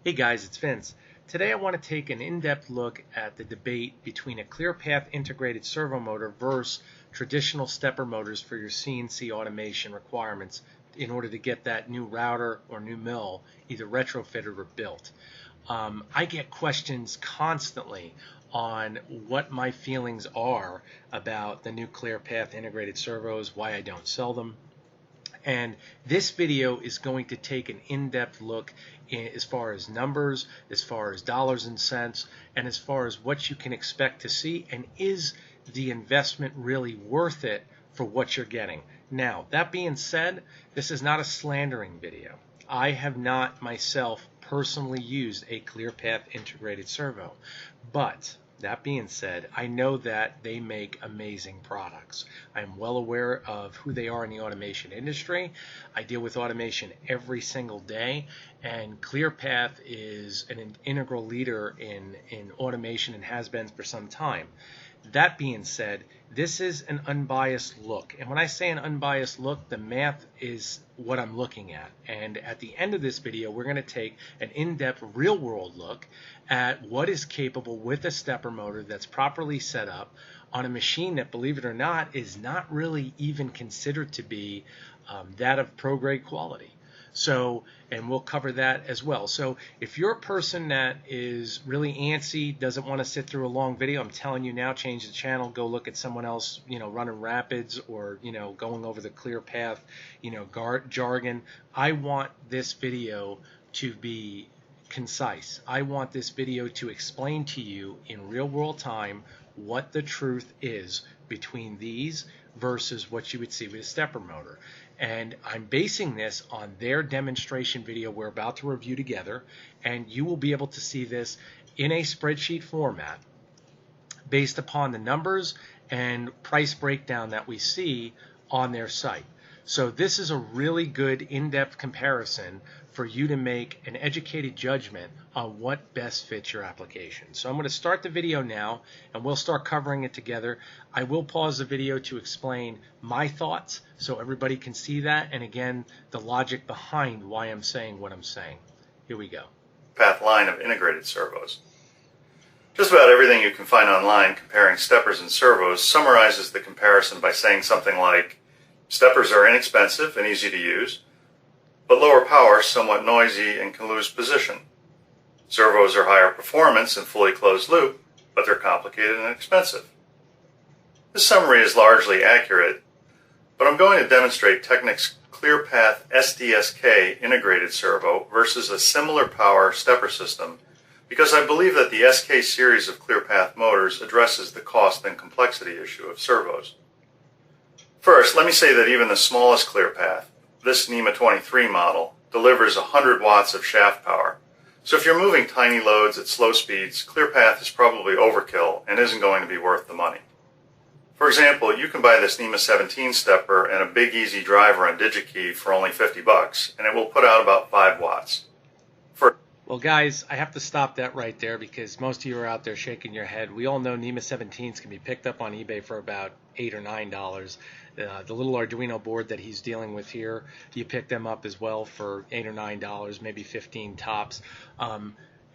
Hey guys, it's Vince. Today I want to take an in-depth look at the debate between a Clearpath integrated servo motor versus traditional stepper motors for your CNC automation requirements in order to get that new router or new mill either retrofitted or built. I get questions constantly on what my feelings are about the new Clearpath integrated servos, why I don't sell them. And this video is going to take an in-depth look as far as numbers, as far as dollars and cents, and as far as what you can expect to see, and is the investment really worth it for what you're getting. Now, that being said, this is not a slandering video. I have not myself personally used a Clearpath integrated servo, but that being said, I know that they make amazing products. I'm well aware of who they are in the automation industry. I deal with automation every single day, and Clearpath is an integral leader in automation and has been for some time. That being said, this is an unbiased look. And when I say an unbiased look, the math is what I'm looking at. And at the end of this video, we're going to take an in-depth real-world look at what is capable with a stepper motor that's properly set up on a machine that, believe it or not, is not really even considered to be that of pro-grade quality. So, and we'll cover that as well. So if you're a person that is really antsy, doesn't want to sit through a long video, I'm telling you now, change the channel, go look at someone else, running rapids or, going over the Clearpath, jargon. I want this video to be concise. I want this video to explain to you in real world time what the truth is between these versus what you would see with a stepper motor. And I'm basing this on their demonstration video we're about to review together, and you will be able to see this in a spreadsheet format based upon the numbers and price breakdown that we see on their site. So this is a really good in-depth comparison for you to make an educated judgment on what best fits your application. So I'm going to start the video now, and we'll start covering it together. I will pause the video to explain my thoughts so everybody can see that, and again, the logic behind why I'm saying what I'm saying. Here we go. Path line of integrated servos. Just about everything you can find online comparing steppers and servos summarizes the comparison by saying something like, steppers are inexpensive and easy to use, but lower power, somewhat noisy, and can lose position. Servos are higher performance and fully closed loop, but they're complicated and expensive. This summary is largely accurate, but I'm going to demonstrate Technic's Clearpath SDSK integrated servo versus a similar power stepper system because I believe that the SK series of Clearpath motors addresses the cost and complexity issue of servos. First, let me say that even the smallest Clearpath, this NEMA 23 model, delivers 100 watts of shaft power. So if you're moving tiny loads at slow speeds, Clearpath is probably overkill and isn't going to be worth the money. For example, you can buy this NEMA 17 stepper and a big easy driver on DigiKey for only $50, and it will put out about 5 watts. Well, guys, I have to stop that right there because most of you are out there shaking your head. We all know NEMA 17s can be picked up on eBay for about $8 or $9. The little Arduino board that he's dealing with here, you pick them up as well for $8 or $9, maybe 15 tops.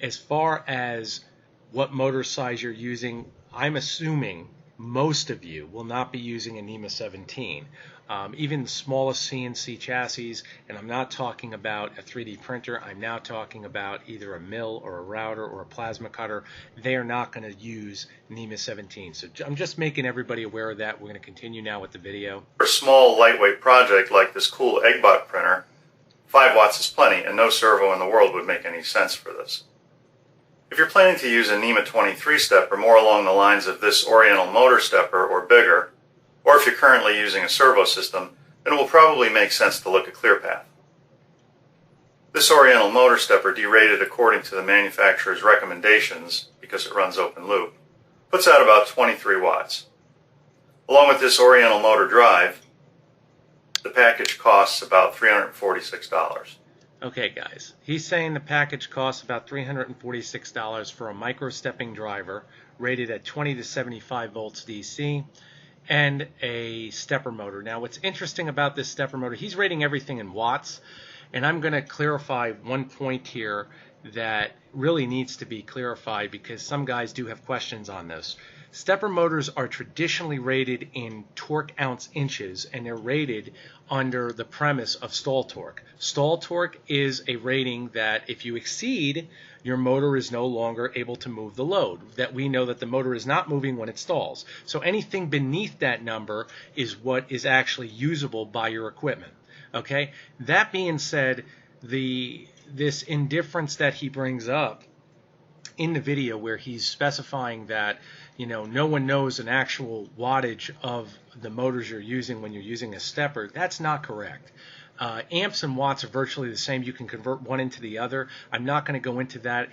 As far as what motor size you're using, I'm assuming most of you will not be using a NEMA 17. Even the smallest CNC chassis, and I'm not talking about a 3D printer, I'm now talking about either a mill or a router or a plasma cutter. They are not going to use NEMA 17. So I'm just making everybody aware of that. We're going to continue now with the video. For a small, lightweight project like this cool Eggbot printer, 5 watts is plenty, and no servo in the world would make any sense for this. If you're planning to use a NEMA 23 stepper more along the lines of this Oriental motor stepper or bigger, or if you're currently using a servo system, then it will probably make sense to look at Clearpath. This Oriental motor stepper, derated according to the manufacturer's recommendations because it runs open loop, puts out about 23 watts. Along with this Oriental motor drive, the package costs about $346. Okay, guys, he's saying the package costs about $346 for a micro-stepping driver rated at 20 to 75 volts DC and a stepper motor. Now, what's interesting about this stepper motor, he's rating everything in watts, And I'm going to clarify one point here that really needs to be clarified because some guys do have questions on this. Stepper motors are traditionally rated in torque ounce inches, and they're rated under the premise of stall torque. Stall torque is a rating that if you exceed, your motor is no longer able to move the load. That we know that the motor is not moving when it stalls. So anything beneath that number is what is actually usable by your equipment. Okay? That being said, this indifference that he brings up in the video where he's specifying that, you know, no one knows an actual wattage of the motors you're using when you're using a stepper, that's not correct. Amps and watts are virtually the same. You can convert one into the other. I'm not going to go into that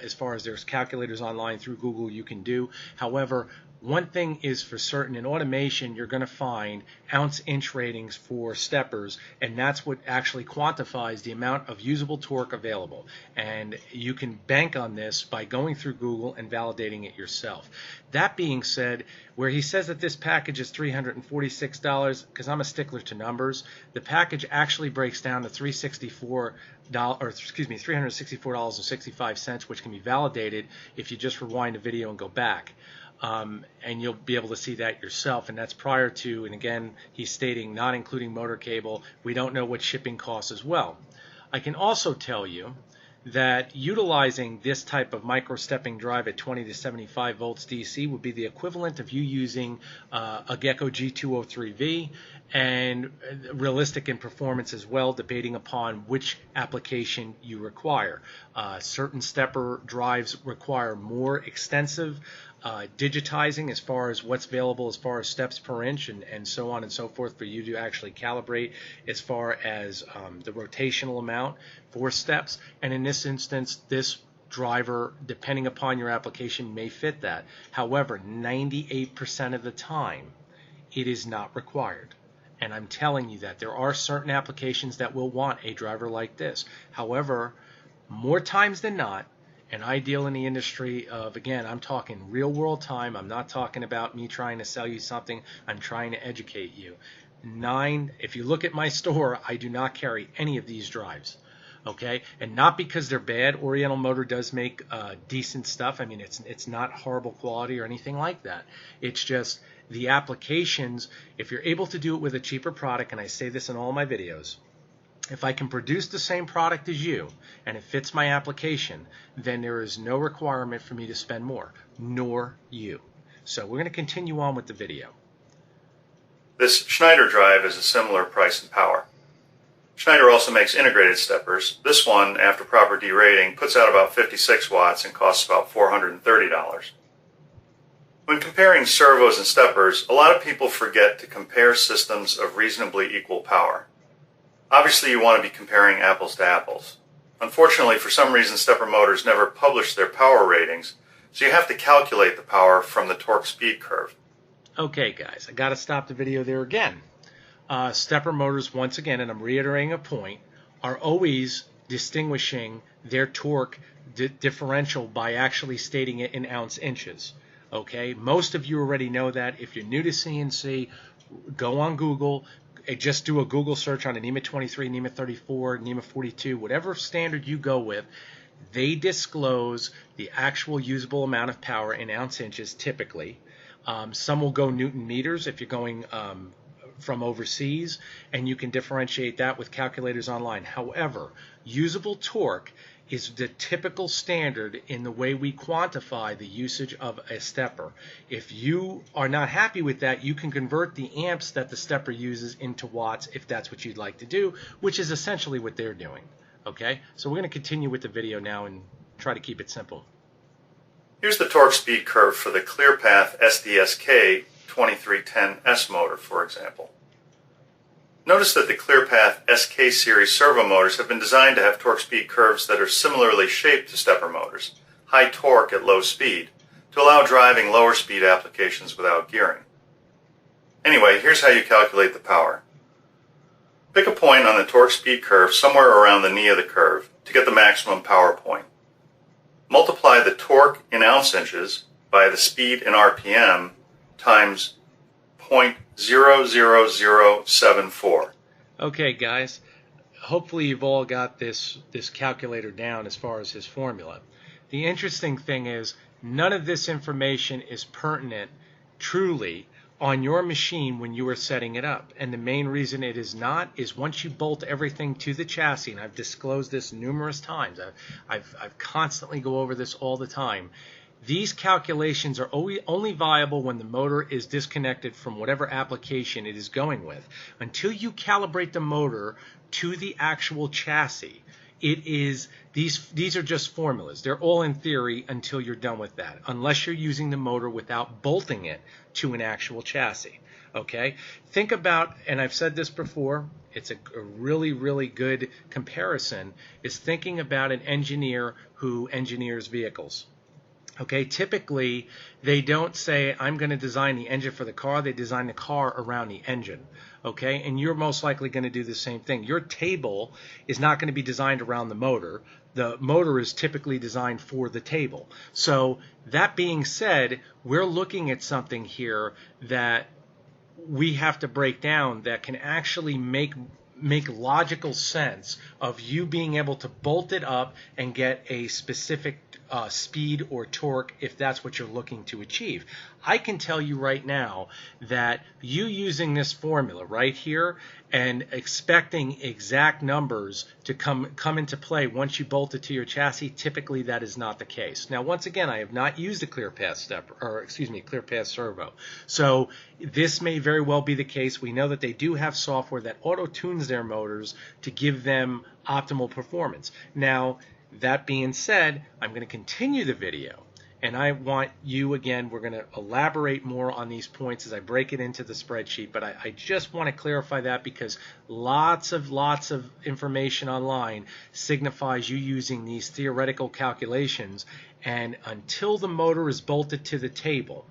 as far as there's calculators online through Google you can do. However, one thing is for certain, in automation, you're going to find ounce-inch ratings for steppers, and that's what actually quantifies the amount of usable torque available. And you can bank on this by going through Google and validating it yourself. That being said, where he says that this package is $346, because I'm a stickler to numbers, the package actually breaks down to $364.65, which can be validated if you just rewind the video and go back. And you'll be able to see that yourself, and that's prior to, and again, he's stating not including motor cable. We don't know what shipping costs as well. I can also tell you that utilizing this type of micro-stepping drive at 20 to 75 volts DC would be the equivalent of you using a Gecko G203V, and realistic in performance as well, debating upon which application you require. Certain stepper drives require more extensive digitizing as far as what's available as far as steps per inch and so on and so forth for you to actually calibrate as far as the rotational amount for steps. And in this instance, this driver, depending upon your application, may fit that. However, 98% of the time, it is not required. And I'm telling you that there are certain applications that will want a driver like this. However, more times than not, and I deal in the industry of, again, I'm talking real world time. I'm not talking about me trying to sell you something. I'm trying to educate you. If you look at my store, I do not carry any of these drives. Okay, and not because they're bad. Oriental Motor does make decent stuff. I mean, it's not horrible quality or anything like that. It's just the applications. If you're able to do it with a cheaper product, and I say this in all my videos, if I can produce the same product as you and it fits my application, then there is no requirement for me to spend more, nor you. So we're going to continue on with the video. This Schneider drive is a similar price and power. Schneider also makes integrated steppers. This one, after proper derating, puts out about 56 watts and costs about $430. When comparing servos and steppers, a lot of people forget to compare systems of reasonably equal power. Obviously, you want to be comparing apples to apples. Unfortunately, for some reason, stepper motors never publish their power ratings, so you have to calculate the power from the torque speed curve. Okay, guys, I got to stop the video there again. Stepper motors, once again, and I'm reiterating a point, are always distinguishing their torque differential by actually stating it in ounce inches. Okay, most of you already know that. If you're new to CNC, go on Google. Just do a Google search on a NEMA 23, NEMA 34, NEMA 42, whatever standard you go with. They disclose the actual usable amount of power in ounce inches typically. Some will go Newton meters if you're going from overseas, and you can differentiate that with calculators online. However, usable torque is the typical standard in the way we quantify the usage of a stepper. If you are not happy with that, you can convert the amps that the stepper uses into watts if that's what you'd like to do, which is essentially what they're doing. Okay, so we're going to continue with the video now and try to keep it simple. Here's the torque speed curve for the Clearpath SDSK 2310S motor, for example. Notice that the Clearpath SK series servo motors have been designed to have torque speed curves that are similarly shaped to stepper motors, high torque at low speed, to allow driving lower speed applications without gearing. Anyway, here's how you calculate the power. Pick a point on the torque speed curve somewhere around the knee of the curve to get the maximum power point. Multiply the torque in ounce inches by the speed in RPM times 0.00074. Okay, guys. hopefully you've all got this calculator down as far as his formula. The interesting thing is none of this information is pertinent truly on your machine when you are setting it up. And the main reason it is not is once you bolt everything to the chassis, and I've disclosed this numerous times, I've constantly go over this all the time, these calculations are only viable when the motor is disconnected from whatever application it is going with. Until you calibrate the motor to the actual chassis, it is these are just formulas. They're all in theory until you're done with that, unless you're using the motor without bolting it to an actual chassis. Okay? Think about, and I've said this before, it's a really, really good comparison, is thinking about an engineer who engineers vehicles. Okay, typically they don't say, I'm going to design the engine for the car. They design the car around the engine. Okay, and you're most likely going to do the same thing. Your table is not going to be designed around the motor. The motor is typically designed for the table. So that being said, we're looking at something here that we have to break down that can actually make logical sense of you being able to bolt it up and get a specific speed or torque if that's what you're looking to achieve. I can tell you right now that you using this formula right here and expecting exact numbers to come into play once you bolt it to your chassis, typically that is not the case. Now, once again, I have not used a Clearpath servo. So this may very well be the case. We know that they do have software that auto-tunes their motors to give them optimal performance. Now, that being said, I'm going to continue the video, and I want you, again, we're going to elaborate more on these points as I break it into the spreadsheet, but I just want to clarify that because lots of information online signifies you using these theoretical calculations, and until the motor is bolted to the table,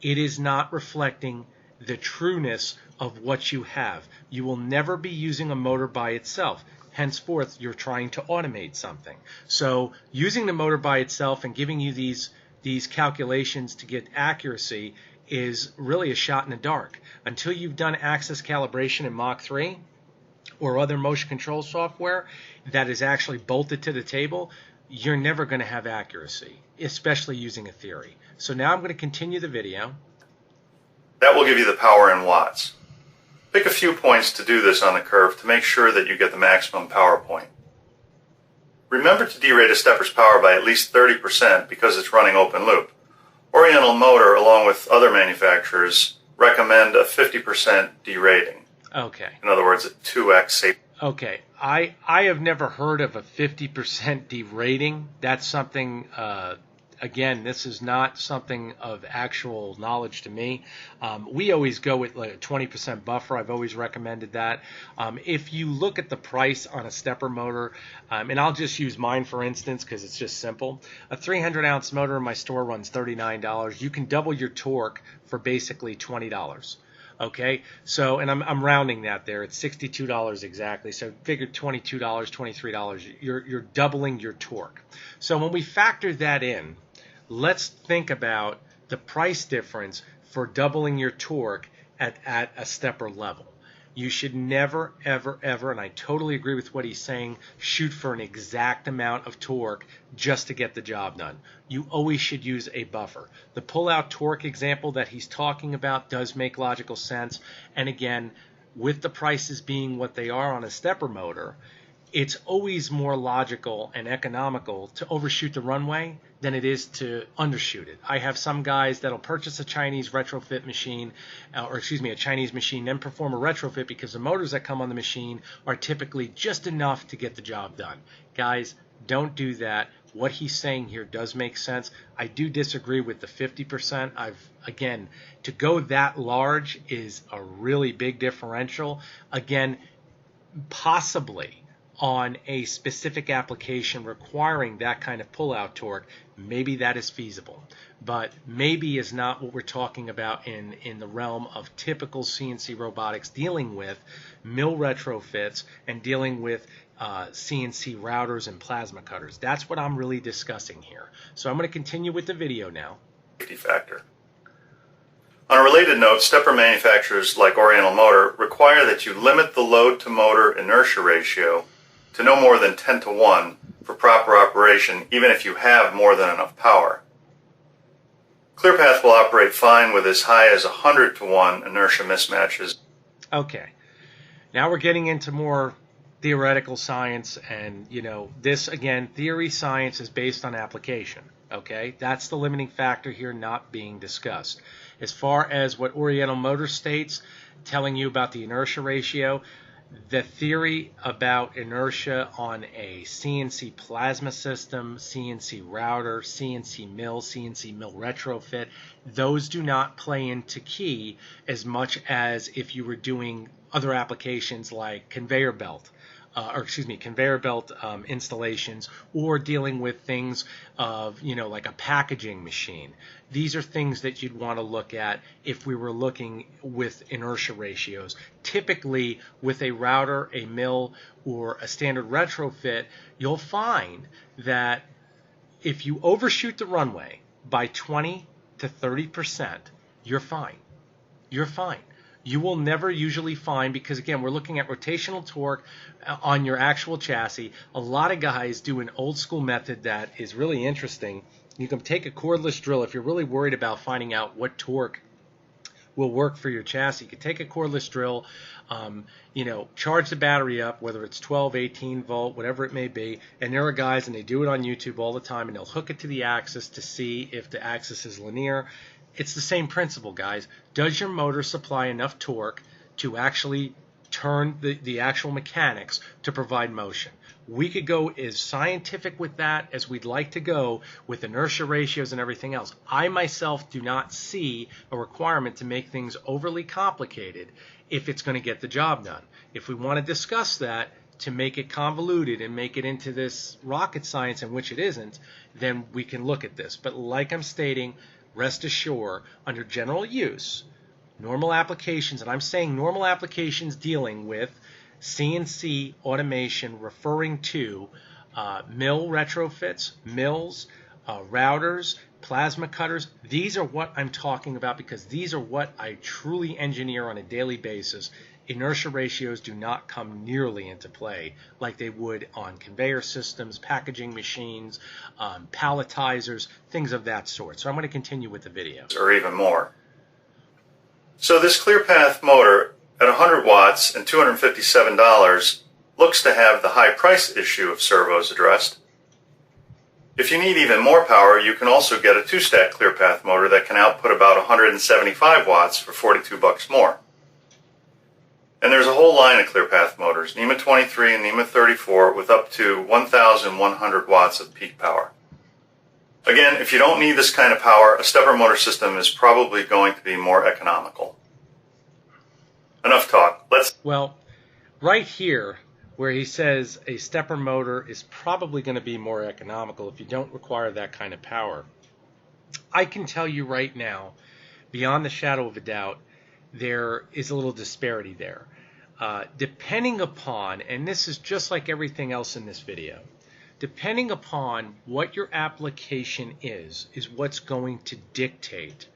it is not reflecting the trueness of what you have. You will never be using a motor by itself. Henceforth, you're trying to automate something. So using the motor by itself and giving you these calculations to get accuracy is really a shot in the dark. Until you've done axis calibration in Mach 3 or other motion control software that is actually bolted to the table, you're never going to have accuracy, especially using a theory. So now I'm going to continue the video. That will give you the power in watts. Pick a few points to do this on the curve to make sure that you get the maximum power point. Remember to derate a stepper's power by at least 30% because it's running open loop. Oriental Motor, along with other manufacturers, recommend a 50% derating. Okay. In other words, a 2x safety. Okay. I have never heard of a 50% derating. That's something, again, this is not something of actual knowledge to me. We always go with like a 20% buffer. I've always recommended that. If you look at the price on a stepper motor, and I'll just use mine for instance because it's just simple. A 300-ounce motor in my store runs $39. You can double your torque for basically $20. Okay, so, and I'm rounding that there. It's $62 exactly. So figure $22, $23. You're doubling your torque. So when we factor that in, let's think about the price difference for doubling your torque at a stepper level. You should never, ever, ever, and I totally agree with what he's saying, shoot for an exact amount of torque just to get the job done. You always should use a buffer. The pull-out torque example that he's talking about does make logical sense. And again, with the prices being what they are on a stepper motor, it's always more logical and economical to overshoot the runway than it is to undershoot it. I have some guys that'll purchase a Chinese retrofit machine, a Chinese machine, then perform a retrofit because the motors that come on the machine are typically just enough to get the job done. Guys, don't do that. What he's saying here does make sense. I do disagree with the 50%. Again, to go that large is a really big differential. Again, possibly on a specific application requiring that kind of pull-out torque, maybe that is feasible. But maybe is not what we're talking about in the realm of typical CNC robotics, dealing with mill retrofits and dealing with CNC routers and plasma cutters. That's what I'm really discussing here. So I'm going to continue with the video now. Safety factor. On a related note, stepper manufacturers like Oriental Motor require that you limit the load-to-motor inertia ratio to no more than 10 to 1 for proper operation, even if you have more than enough power. Clearpath will operate fine with as high as 100 to 1 inertia mismatches. Okay, now we're getting into more theoretical science, and this again, theory science is based on application. Okay, that's the limiting factor here not being discussed. As far as what Oriental Motor states, telling you about the inertia ratio, the theory about inertia on a CNC plasma system, CNC router, CNC mill retrofit, those do not play into key as much as if you were doing other applications like conveyor belt installations, or dealing with things of, like a packaging machine. These are things that you'd want to look at if we were looking with inertia ratios. Typically, with a router, a mill, or a standard retrofit, you'll find that if you overshoot the runway by 20 to 30%, you're fine. You're fine. You will never usually find, because again, we're looking at rotational torque on your actual chassis. A lot of guys do an old school method that is really interesting. You can take a cordless drill if you're really worried about finding out what torque will work for your chassis. You can take a cordless drill, charge the battery up, whether it's 12, 18 volt, whatever it may be. And there are guys, and they do it on YouTube all the time, and they'll hook it to the axis to see if the axis is linear. It's the same principle, guys. Does your motor supply enough torque to actually turn the actual mechanics to provide motion? We could go as scientific with that as we'd like to go with inertia ratios and everything else. I myself do not see a requirement to make things overly complicated if it's going to get the job done. If we want to discuss that to make it convoluted and make it into this rocket science, in which it isn't, then we can look at this. But like I'm stating, rest assured, under general use, normal applications, and I'm saying normal applications dealing with CNC automation, referring to mill retrofits, mills, routers, plasma cutters. These are what I'm talking about, because these are what I truly engineer on a daily basis. Inertia ratios do not come nearly into play like they would on conveyor systems, packaging machines, palletizers, things of that sort. So I'm going to continue with the video. Or even more. So this Clearpath motor at 100 watts and $257 looks to have the high price issue of servos addressed. If you need even more power, you can also get a 2-stack Clearpath motor that can output about 175 watts for $42 more. And there's a whole line of Clearpath motors, NEMA 23 and NEMA 34, with up to 1,100 watts of peak power. Again, if you don't need this kind of power, a stepper motor system is probably going to be more economical. Enough talk. Well, right here, where he says a stepper motor is probably going to be more economical if you don't require that kind of power, I can tell you right now, beyond the shadow of a doubt, there is a little disparity there. Depending upon, and this is just like everything else in this video, depending upon what your application is what's going to dictate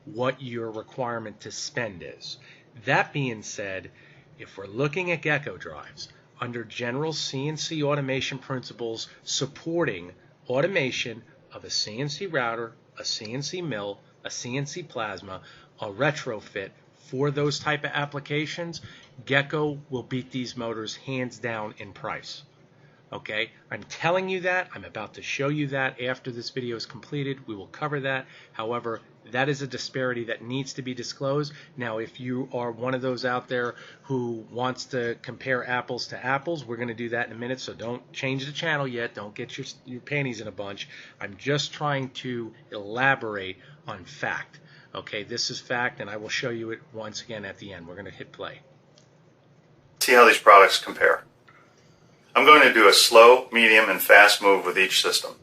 what your requirement to spend is. That being said, if we're looking at Gecko drives, under general CNC automation principles supporting automation of a CNC router, a CNC mill, a CNC plasma, a retrofit, for those type of applications, Gecko will beat these motors hands down in price. Okay, I'm telling you that. I'm about to show you that after this video is completed. We will cover that. However, that is a disparity that needs to be disclosed. Now, if you are one of those out there who wants to compare apples to apples, we're going to do that in a minute, so don't change the channel yet. Don't get your panties in a bunch. I'm just trying to elaborate on fact. Okay, this is fact, and I will show you it once again at the end. We're going to hit play. See how these products compare. I'm going to do a slow, medium, and fast move with each system.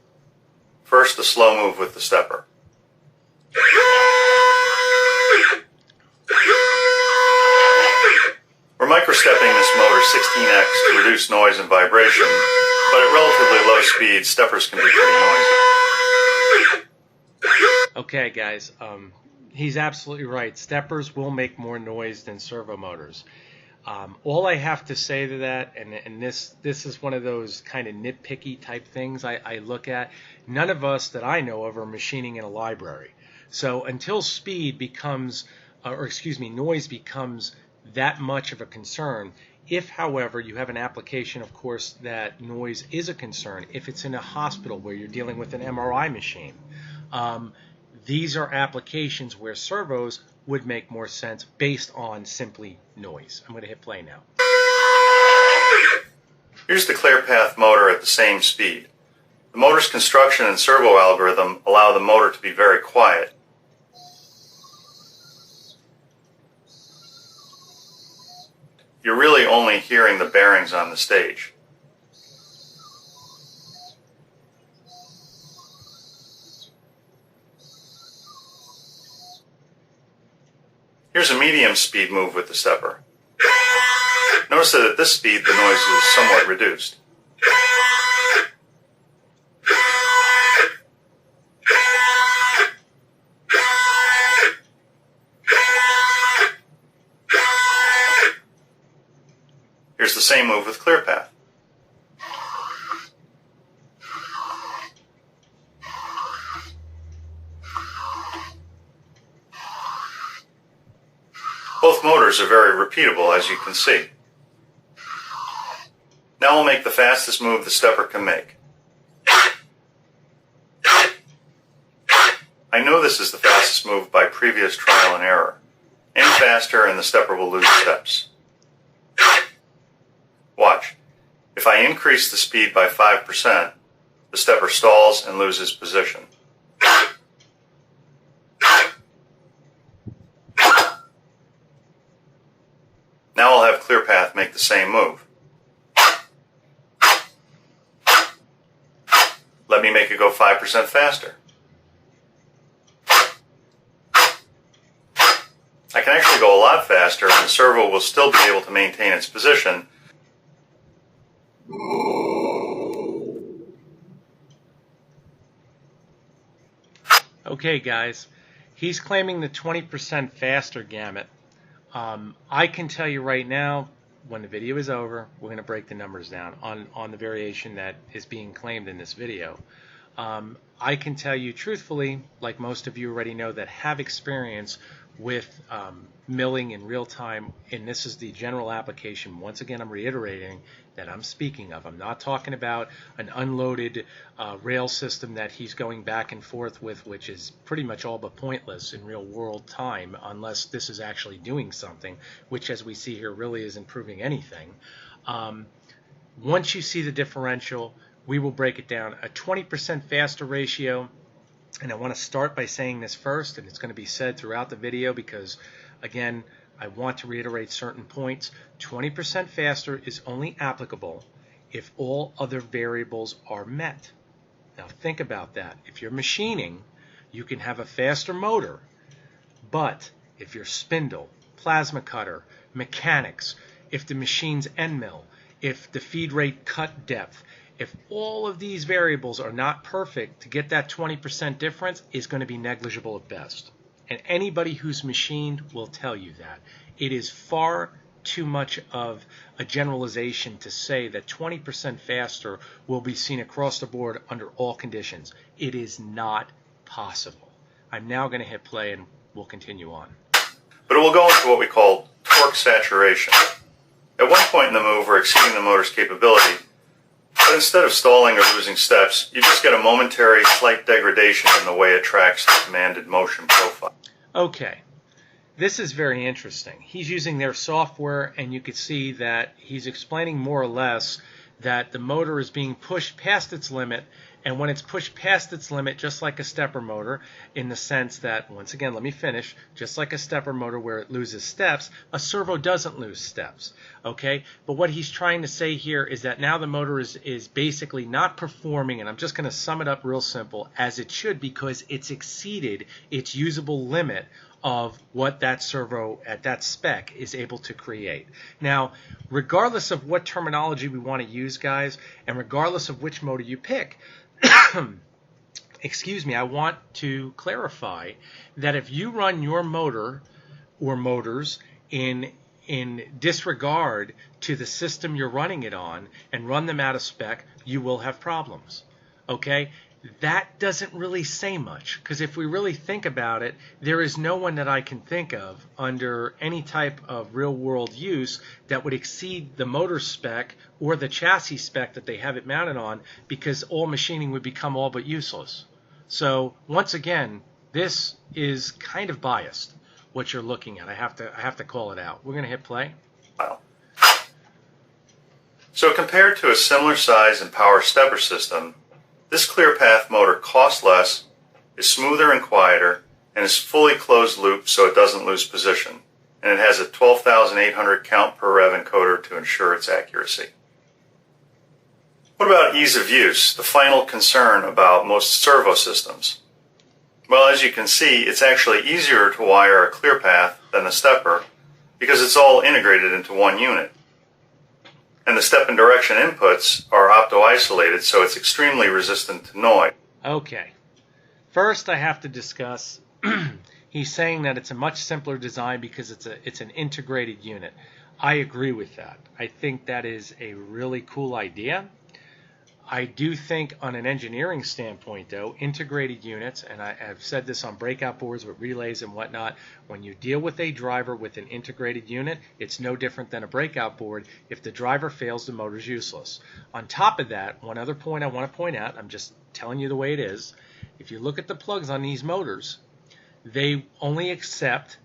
First, the slow move with the stepper. We're microstepping this motor 16x to reduce noise and vibration, but at relatively low speed, steppers can be pretty noisy. Okay, guys, He's absolutely right. Steppers will make more noise than servo motors. All I have to say to that, and this is one of those kind of nitpicky type things I look at, none of us that I know of are machining in a library. So until speed becomes, noise becomes that much of a concern, if, however, you have an application, of course, that noise is a concern, if it's in a hospital where you're dealing with an MRI machine, these are applications where servos would make more sense based on simply noise. I'm going to hit play now. Here's the Clearpath motor at the same speed. The motor's construction and servo algorithm allow the motor to be very quiet. You're really only hearing the bearings on the stage. Here's a medium speed move with the stepper. Notice that at this speed the noise is somewhat reduced. Here's the same move with Clearpath. Both motors are very repeatable, as you can see. Now we'll make the fastest move the stepper can make. I know this is the fastest move by previous trial and error. Any faster and the stepper will lose steps. Watch. If I increase the speed by 5%, the stepper stalls and loses position. Now I'll have Clearpath make the same move. Let me make it go 5% faster. I can actually go a lot faster and the servo will still be able to maintain its position. Okay, guys, he's claiming the 20% faster gamut. I can tell you right now, when the video is over, we're going to break the numbers down on the variation that is being claimed in this video. I can tell you truthfully, like most of you already know that have experience with milling in real time, and this is the general application. Once again, I'm reiterating that I'm speaking of. I'm not talking about an unloaded rail system that he's going back and forth with, which is pretty much all but pointless in real world time unless this is actually doing something, which as we see here really isn't proving anything. Once you see the differential, we will break it down. A 20% faster ratio, and I want to start by saying this first, and it's going to be said throughout the video because, again, I want to reiterate certain points. 20% faster is only applicable if all other variables are met. Now think about that. If you're machining, you can have a faster motor, but if your spindle, plasma cutter, mechanics, if the machine's end mill, if the feed rate cut depth, if all of these variables are not perfect, to get that 20% difference is going to be negligible at best. And anybody who's machined will tell you that. It is far too much of a generalization to say that 20% faster will be seen across the board under all conditions. It is not possible. I'm now going to hit play and we'll continue on. But it will go into what we call torque saturation. At one point in the move, we're exceeding the motor's capability, but instead of stalling or losing steps, you just get a momentary slight degradation in the way it tracks the commanded motion profile. Okay, this is very interesting. He's using their software, and you can see that he's explaining more or less that the motor is being pushed past its limit, and when it's pushed past its limit, just like a stepper motor, in the sense that, once again, let me finish, just like a stepper motor where it loses steps, a servo doesn't lose steps, okay? But what he's trying to say here is that now the motor is basically not performing, and I'm just going to sum it up real simple, as it should, because it's exceeded its usable limit of what that servo at that spec is able to create. Now, regardless of what terminology we want to use, guys, and regardless of which motor you pick, I want to clarify that if you run your motor or motors in disregard to the system you're running it on and run them out of spec, you will have problems. Okay? That doesn't really say much, because if we really think about it, there is no one that I can think of under any type of real-world use that would exceed the motor spec or the chassis spec that they have it mounted on, because all machining would become all but useless. So once again, this is kind of biased, what you're looking at. I have to call it out. We're going to hit play. Wow. So compared to a similar size and power stepper system, this Clearpath motor costs less, is smoother and quieter, and is fully closed loop so it doesn't lose position. And it has a 12,800 count per rev encoder to ensure its accuracy. What about ease of use, the final concern about most servo systems? Well, as you can see, it's actually easier to wire a Clearpath than a stepper because it's all integrated into one unit. And the step and direction inputs are opto-isolated, so it's extremely resistant to noise. Okay. First, I have to discuss, he's saying that it's a much simpler design because it's an integrated unit. I agree with that. I think that is a really cool idea. I do think on an engineering standpoint, though, integrated units, and I have said this on breakout boards with relays and whatnot, when you deal with a driver with an integrated unit, it's no different than a breakout board. If the driver fails, the motor's useless. On top of that, one other point I want to point out, I'm just telling you the way it is, if you look at the plugs on these motors, they only accept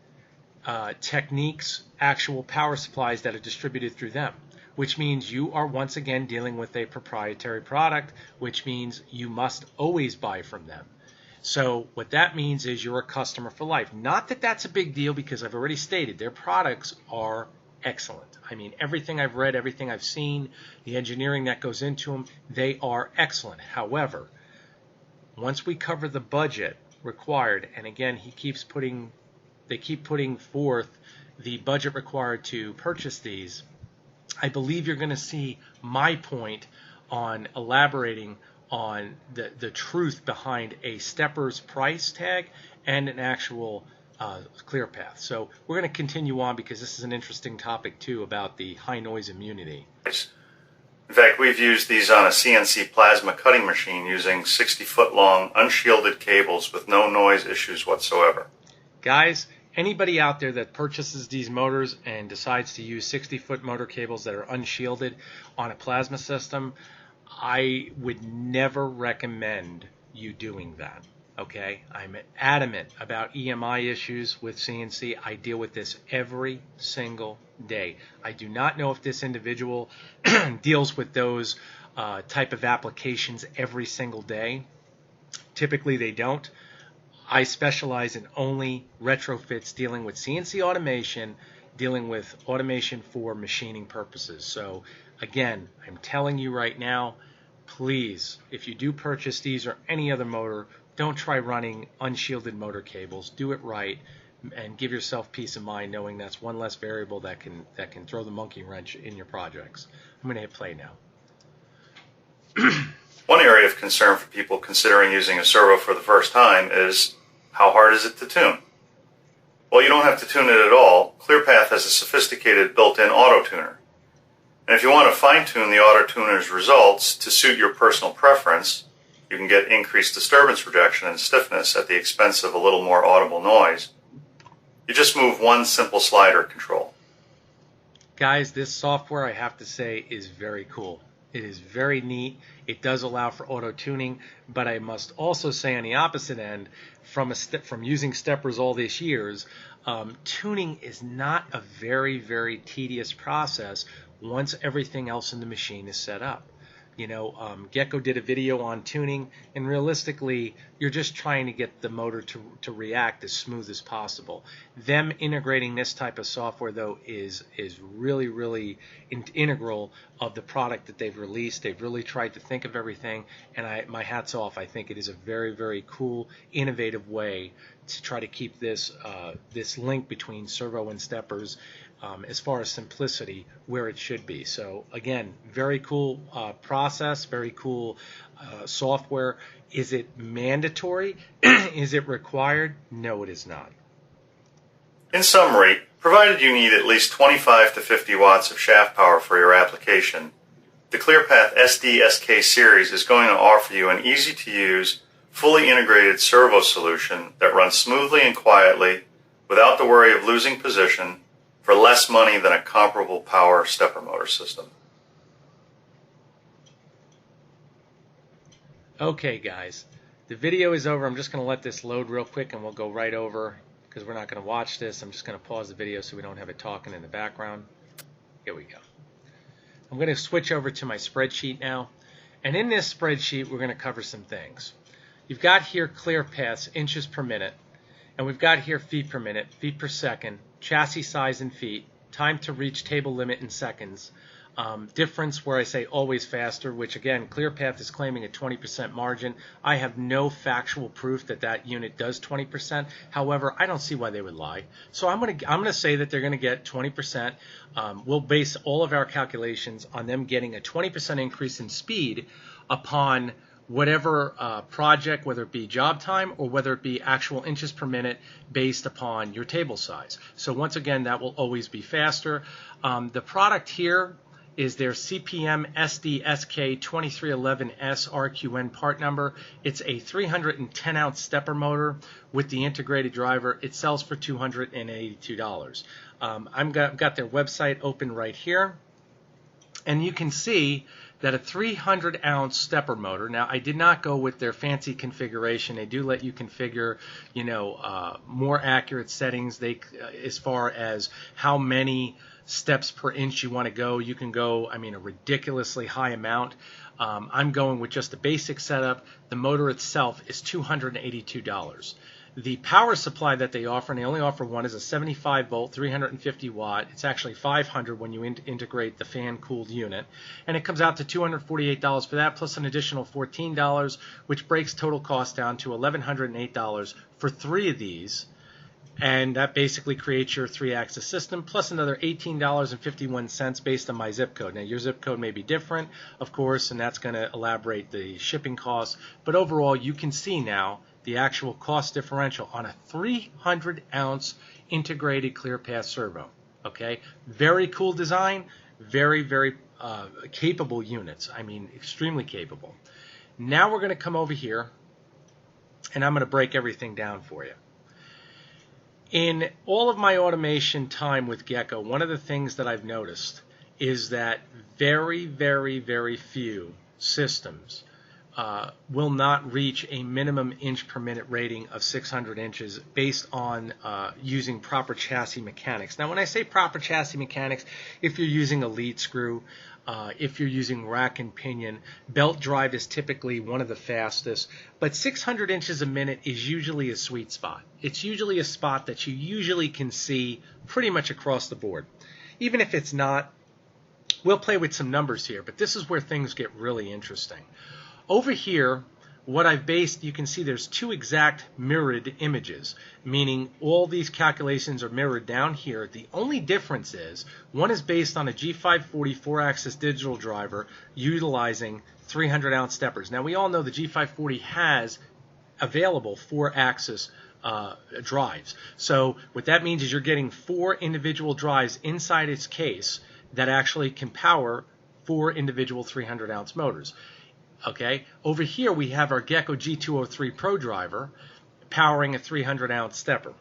Technique's actual power supplies that are distributed through them, which means you are once again dealing with a proprietary product, which means you must always buy from them. So what that means is you're a customer for life. Not that that's a big deal, because I've already stated their products are excellent. I mean, everything I've read, everything I've seen, the engineering that goes into them, they are excellent. However, once we cover the budget required, and again, they keep putting forth the budget required to purchase these, I believe you're going to see my point on elaborating on the truth behind a stepper's price tag and an actual Clearpath. So we're going to continue on because this is an interesting topic too about the high noise immunity. In fact, we've used these on a CNC plasma cutting machine using 60-foot long unshielded cables with no noise issues whatsoever. Guys, anybody out there that purchases these motors and decides to use 60-foot motor cables that are unshielded on a plasma system, I would never recommend you doing that. Okay? I'm adamant about EMI issues with CNC. I deal with this every single day. I do not know if this individual deals with those type of applications every single day. Typically they don't. I specialize in only retrofits dealing with CNC automation, dealing with automation for machining purposes. So again, I'm telling you right now, please, if you do purchase these or any other motor, don't try running unshielded motor cables. Do it right and give yourself peace of mind knowing that's one less variable that can throw the monkey wrench in your projects. I'm going to hit play now. One area of concern for people considering using a servo for the first time is, how hard is it to tune? Well, you don't have to tune it at all. Clearpath has a sophisticated built-in auto tuner. And if you want to fine-tune the auto tuner's results to suit your personal preference, you can get increased disturbance rejection and stiffness at the expense of a little more audible noise. You just move one simple slider control. Guys, this software, I have to say, is very cool. It is very neat. It does allow for auto tuning, but I must also say on the opposite end, from using steppers all these years, tuning is not a very, very tedious process once everything else in the machine is set up. You know, Gecko did a video on tuning, and realistically, you're just trying to get the motor to react as smooth as possible. Them integrating this type of software, though, is really, really integral of the product that they've released. They've really tried to think of everything, and my hat's off. I think it is a very, very cool, innovative way to try to keep this this link between servo and steppers as far as simplicity where it should be. So again, very cool process, very cool software. Is it mandatory? Is it required? No, it is not. In summary, provided you need at least 25 to 50 watts of shaft power for your application, the Clearpath SD-SK series is going to offer you an easy-to-use, fully integrated servo solution that runs smoothly and quietly without the worry of losing position for less money than a comparable power stepper motor system. Okay guys, the video is over. I'm just going to let this load real quick and we'll go right over because we're not going to watch this. I'm just going to pause the video so we don't have it talking in the background. Here we go. I'm going to switch over to my spreadsheet now, and in this spreadsheet we're going to cover some things. You've got here Clearpaths, inches per minute, and we've got here feet per minute, feet per second, chassis size in feet, time to reach table limit in seconds, difference where I say always faster, which again Clearpath is claiming a 20% margin. I have no factual proof that that unit does 20%. However, I don't see why they would lie. So I'm gonna say that they're gonna get 20%. We'll base all of our calculations on them getting a 20% increase in speed upon whatever project, whether it be job time or whether it be actual inches per minute based upon your table size. So once again, that will always be faster. The product here is their CPM SD-SK 2311S RQN part number. It's a 310 ounce stepper motor with the integrated driver. It sells for $282. I've got their website open right here, and you can see that a 300 ounce stepper motor. Now I did not go with their fancy configuration. They do let you configure, more accurate settings. As far as how many steps per inch you want to go, you can go, a ridiculously high amount. I'm going with just a basic setup. The motor itself is $282. The power supply that they offer, and they only offer one, is a 75 volt, 350 watt. It's actually 500 when you integrate the fan-cooled unit. And it comes out to $248 for that, plus an additional $14, which breaks total cost down to $1,108 for 3 of these. And that basically creates your 3-axis system, plus another $18.51 based on my zip code. Now, your zip code may be different, of course, and that's going to elaborate the shipping costs. But overall, you can see now the actual cost differential on a 300 ounce integrated Clearpath servo. Okay, very cool design, very, very capable units. Extremely capable. Now we're going to come over here, and I'm going to break everything down for you. In all of my automation time with Gecko, one of the things that I've noticed is that very, very, very few systems will not reach a minimum inch per minute rating of 600 inches based on using proper chassis mechanics. Now, when I say proper chassis mechanics, if you're using a lead screw, if you're using rack and pinion, belt drive is typically one of the fastest, but 600 inches a minute is usually a sweet spot. It's usually a spot that you usually can see pretty much across the board. Even if it's not, we'll play with some numbers here, but this is where things get really interesting. Over here, what I've based, you can see there's 2 exact mirrored images, meaning all these calculations are mirrored down here. The only difference is one is based on a G540 4-axis digital driver utilizing 300 ounce steppers. Now we all know the G540 has available 4-axis drives. So what that means is you're getting 4 individual drives inside its case that actually can power 4 individual 300 ounce motors. Okay, over here we have our Gecko G203 Pro driver powering a 300 ounce stepper.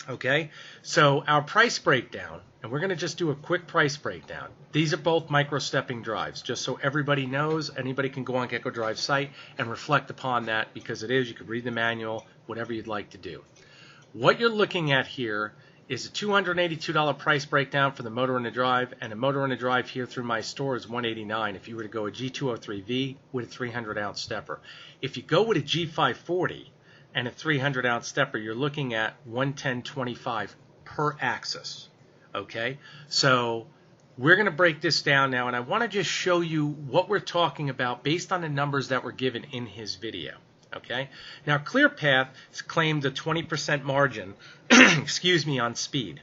Okay, so our price breakdown, and we're going to just do a quick price breakdown. These are both micro stepping drives, just so everybody knows. Anybody can go on Gecko Drive site and reflect upon that, because it is, you can read the manual, whatever you'd like to do. What you're looking at here is a $282 price breakdown for the motor and the drive, and a motor and the drive here through my store is $189 if you were to go a G203V with a 300 ounce stepper. If you go with a G540 and a 300 ounce stepper, you're looking at $110.25 per axis. Okay, so we're going to break this down now, and I want to just show you what we're talking about based on the numbers that were given in his video. Okay, now Clearpath has claimed a 20% margin excuse me, on speed.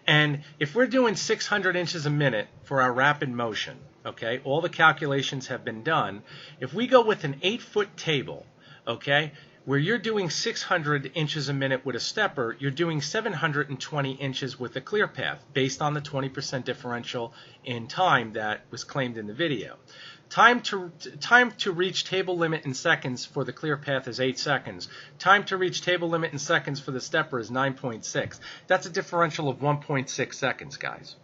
And if we're doing 600 inches a minute for our rapid motion, okay, all the calculations have been done. If we go with an 8-foot table, okay, where you're doing 600 inches a minute with a stepper, you're doing 720 inches with a Clearpath based on the 20% differential in time that was claimed in the video. Time to reach table limit in seconds for the Clearpath is 8 seconds. Time to reach table limit in seconds for the stepper is 9.6. That's a differential of 1.6 seconds, guys.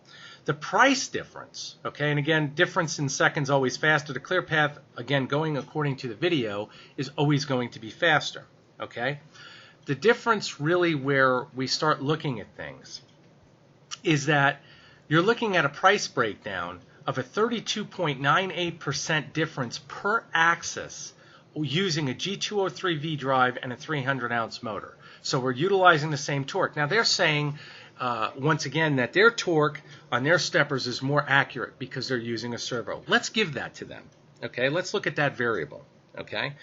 The price difference, okay, and again, difference in seconds always faster. The Clearpath, again, going according to the video, is always going to be faster, okay? The difference really where we start looking at things is that you're looking at a price breakdown of a 32.98% difference per axis using a G203V drive and a 300-ounce motor. So we're utilizing the same torque. Now they're saying, once again, that their torque on their steppers is more accurate because they're using a servo. Let's give that to them. Okay, let's look at that variable. Okay,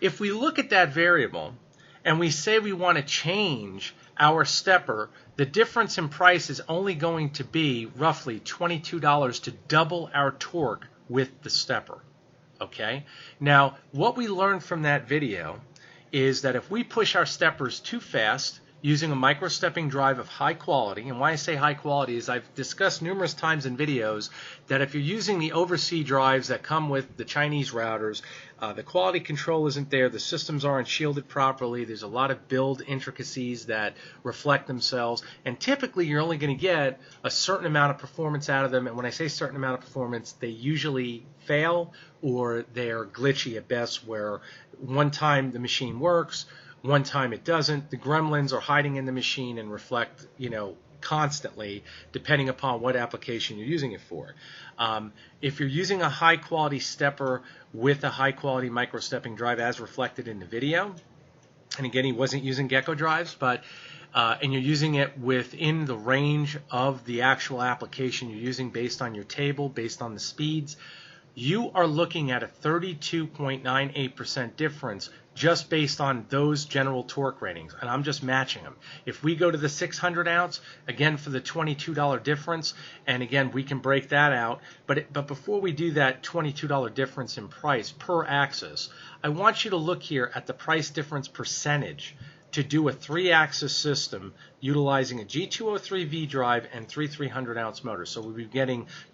if we look at that variable and we say we want to change our stepper, the difference in price is only going to be roughly $22 to double our torque with the stepper. Okay, now what we learned from that video is that if we push our steppers too fast using a micro-stepping drive of high quality, and why I say high quality is I've discussed numerous times in videos that if you're using the overseas drives that come with the Chinese routers, the quality control isn't there, the systems aren't shielded properly, there's a lot of build intricacies that reflect themselves, and typically you're only going to get a certain amount of performance out of them, and when I say certain amount of performance, they usually fail or they're glitchy at best, where one time the machine works, one time it doesn't. The gremlins are hiding in the machine and reflect, constantly, depending upon what application you're using it for. If you're using a high-quality stepper with a high-quality micro-stepping drive, as reflected in the video, and again, he wasn't using Gecko drives, but and you're using it within the range of the actual application you're using based on your table, based on the speeds, you are looking at a 32.98% difference just based on those general torque ratings, and I'm just matching them. If we go to the 600 ounce, again for the $22 difference, and again we can break that out, but before we do that $22 difference in price per axis, I want you to look here at the price difference percentage to do a 3-axis system utilizing a G203V drive and 300 ounce motors. So you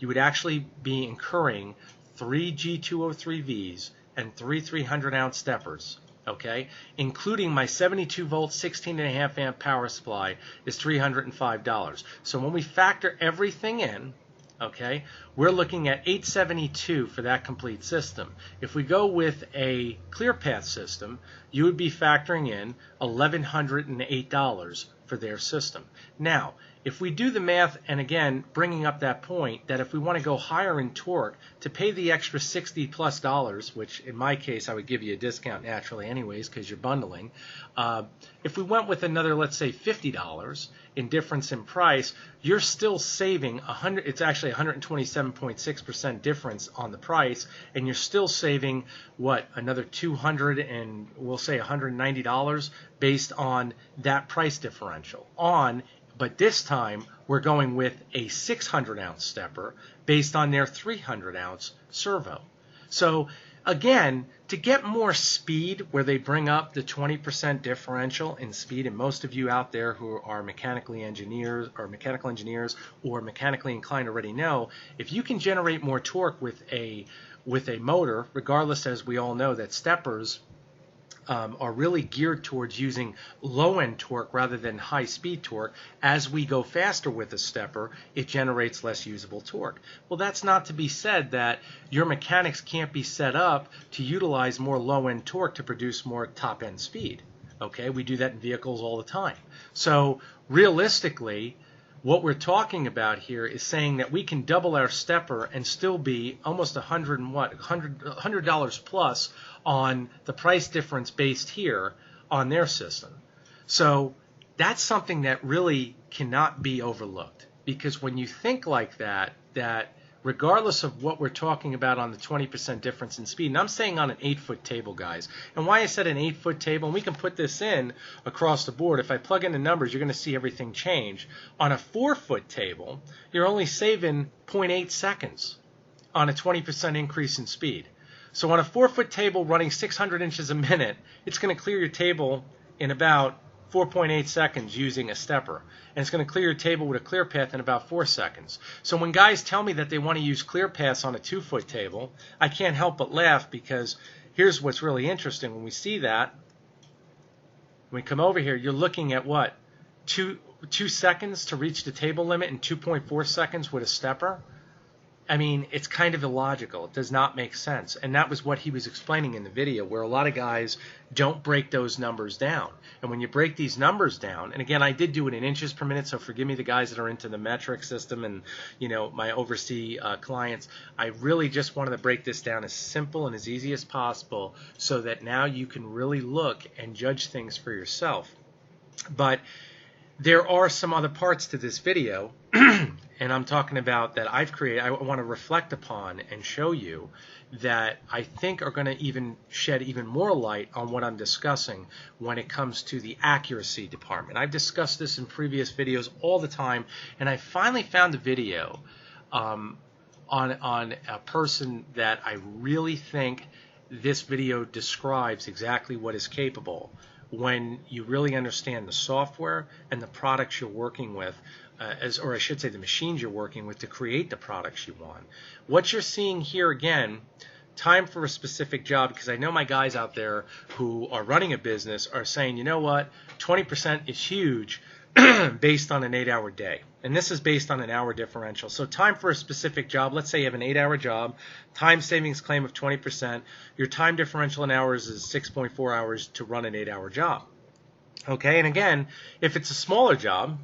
would actually be incurring 3 G203Vs and 300 ounce steppers, okay, including my 72 volt 16.5 amp power supply is $305. So when we factor everything in, okay, we're looking at $872 for that complete system. If we go with a Clearpath system, you would be factoring in $1,108 for their system. Now, if we do the math, and again, bringing up that point, that if we want to go higher in torque, to pay the extra $60+, which in my case I would give you a discount naturally anyways because you're bundling, if we went with another, let's say $50 in difference in price, you're still saving it's actually 127.6% difference on the price, and you're still saving another $200 and we'll say $190 based on that price differential but this time we're going with a 600 ounce stepper based on their 300 ounce servo. So again, to get more speed, where they bring up the 20% differential in speed, and most of you out there who are mechanical engineers or mechanically inclined already know, if you can generate more torque with a motor, regardless, as we all know, that steppers are really geared towards using low-end torque rather than high-speed torque. As we go faster with a stepper, it generates less usable torque. Well, that's not to be said that your mechanics can't be set up to utilize more low-end torque to produce more top-end speed. Okay, we do that in vehicles all the time. So realistically, what we're talking about here is saying that we can double our stepper and still be almost $100 plus on the price difference based here on their system. So that's something that really cannot be overlooked, because when you think like that regardless of what we're talking about on the 20% difference in speed. And I'm saying on an 8-foot table, guys. And why I said an 8-foot table, and we can put this in across the board. If I plug in the numbers, you're going to see everything change. On a 4-foot table, you're only saving 0.8 seconds on a 20% increase in speed. So on a 4-foot table running 600 inches a minute, it's going to clear your table in about 4.8 seconds using a stepper. And it's going to clear your table with a Clearpath in about 4 seconds. So when guys tell me that they want to use Clearpaths on a 2-foot table, I can't help but laugh, because here's what's really interesting. When we see that, when we come over here, you're looking at what? 2 seconds to reach the table limit and 2.4 seconds with a stepper? I mean, it's kind of illogical. It does not make sense. And that was what he was explaining in the video, where a lot of guys don't break those numbers down. And when you break these numbers down, and again, I did do it in inches per minute, so forgive me the guys that are into the metric system and, you know, my overseas clients. I really just wanted to break this down as simple and as easy as possible so that now you can really look and judge things for yourself. But there are some other parts to this video and I'm talking about that I've created, I want to reflect upon and show you that I think are going to even shed even more light on what I'm discussing when it comes to the accuracy department. I've discussed this in previous videos all the time, and I finally found a video on a person that I really think this video describes exactly what is capable when you really understand the software and the products you're working with, or I should say the machines you're working with to create the products you want. What you're seeing here again, time for a specific job, because I know my guys out there who are running a business are saying, you know what, 20% is huge based on an 8-hour day. And this is based on an hour differential. So time for a specific job, let's say you have an 8-hour job, time savings claim of 20%, your time differential in hours is 6.4 hours to run an 8-hour job. Okay, and again, if it's a smaller job,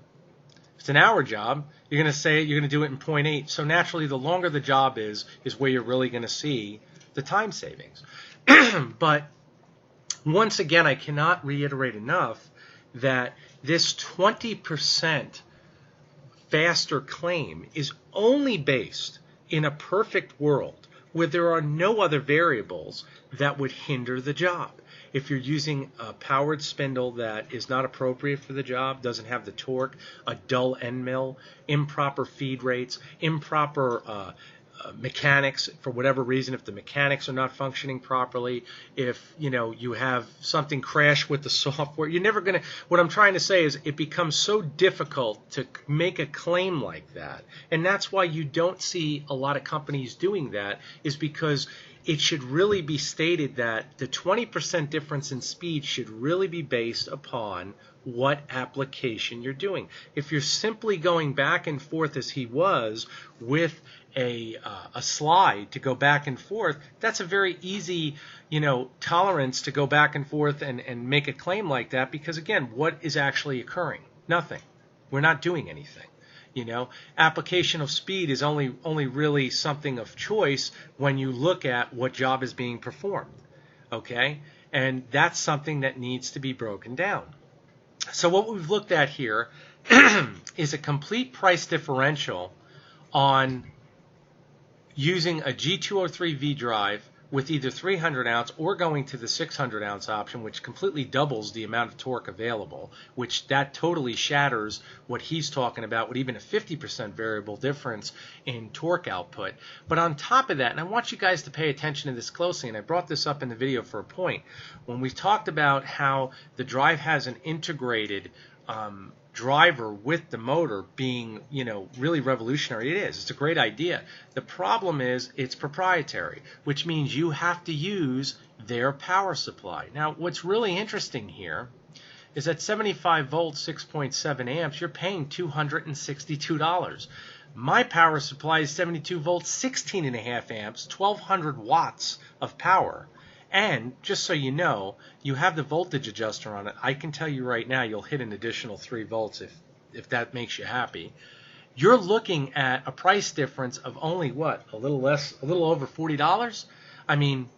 if it's an hour job, you're going to do it in 0.8. So naturally, the longer the job is where you're really going to see the time savings. But once again, I cannot reiterate enough that this 20% faster claim is only based in a perfect world where there are no other variables that would hinder the job. If you're using a powered spindle that is not appropriate for the job, doesn't have the torque, a dull end mill, improper feed rates, improper mechanics for whatever reason, if the mechanics are not functioning properly, if you have something crash with the software, you're never going to, what I'm trying to say is it becomes so difficult to make a claim like that. And that's why you don't see a lot of companies doing that, is because it should really be stated that the 20% difference in speed should really be based upon what application you're doing. If you're simply going back and forth as he was with a slide to go back and forth, that's a very easy tolerance to go back and forth and make a claim like that, because again, what is actually occurring? Nothing. We're not doing anything. Application of speed is only really something of choice when you look at what job is being performed. Okay? And that's something that needs to be broken down. So what we've looked at here is a complete price differential on using a G203V drive with either 300 ounce or going to the 600 ounce option, which completely doubles the amount of torque available, which that totally shatters what he's talking about with even a 50% variable difference in torque output. But on top of that, and I want you guys to pay attention to this closely, and I brought this up in the video for a point, when we talked about how the drive has an integrated driver with the motor being, really revolutionary. It is. It's a great idea. The problem is it's proprietary, which means you have to use their power supply. Now, what's really interesting here is at 75 volts, 6.7 amps, you're paying $262. My power supply is 72 volts, 16.5 amps, 1,200 watts of power. And just so you know, you have the voltage adjuster on it. I can tell you right now, you'll hit an additional 3 volts if that makes you happy. You're looking at a price difference of only what? A little over $40? I mean,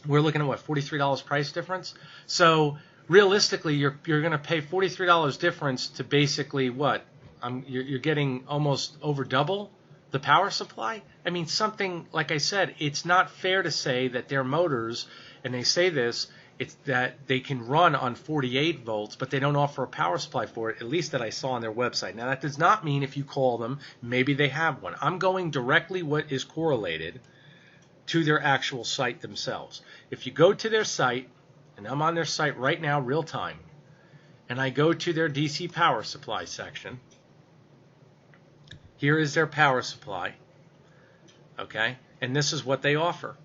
we're looking at what, $43 price difference? So realistically, you're going to pay $43 difference to basically what? You're getting almost over double The power supply? I mean, something, like I said, it's not fair to say that their motors, and they say this, it's that they can run on 48 volts, but they don't offer a power supply for it, at least that I saw on their website. Now, that does not mean if you call them, maybe they have one. I'm going directly what is correlated to their actual site themselves. If you go to their site, and I'm on their site right now, real time, and I go to their DC power supply section, here is their power supply, okay? And this is what they offer.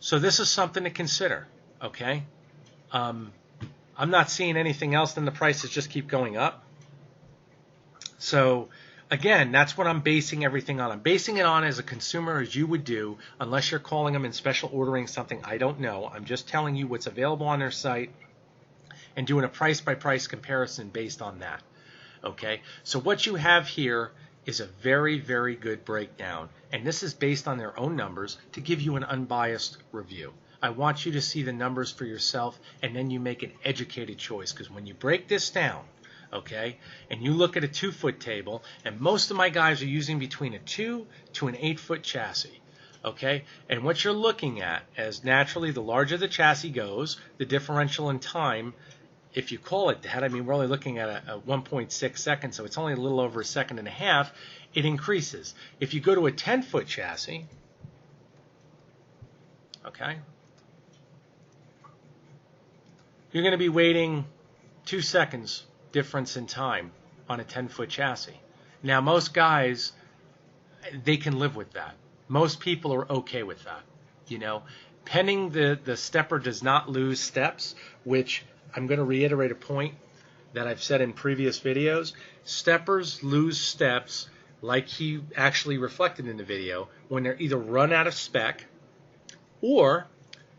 So this is something to consider, okay? I'm not seeing anything else than the prices just keep going up. So again, that's what I'm basing everything on. I'm basing it on as a consumer, as you would do, unless you're calling them and special ordering something. I don't know. I'm just telling you what's available on their site and doing a price-by-price comparison based on that. Okay, so what you have here is a very, very good breakdown, and this is based on their own numbers to give you an unbiased review. I want you to see the numbers for yourself, and then you make an educated choice, because when you break this down, okay, and you look at a 2-foot table, and most of my guys are using between a 2 to an 8-foot chassis. Okay, and what you're looking at, as naturally the larger the chassis goes, the differential in time, if you call it that, I mean, we're only looking at a 1.6 seconds, so it's only a little over a second and a half, it increases. If you go to a 10-foot chassis, okay, you're going to be waiting 2 seconds difference in time on a 10-foot chassis. Now, most guys, they can live with that. Most people are okay with that, you know. Pending the stepper does not lose steps, which I'm going to reiterate a point that I've said in previous videos. Steppers lose steps, like he actually reflected in the video, when they're either run out of spec or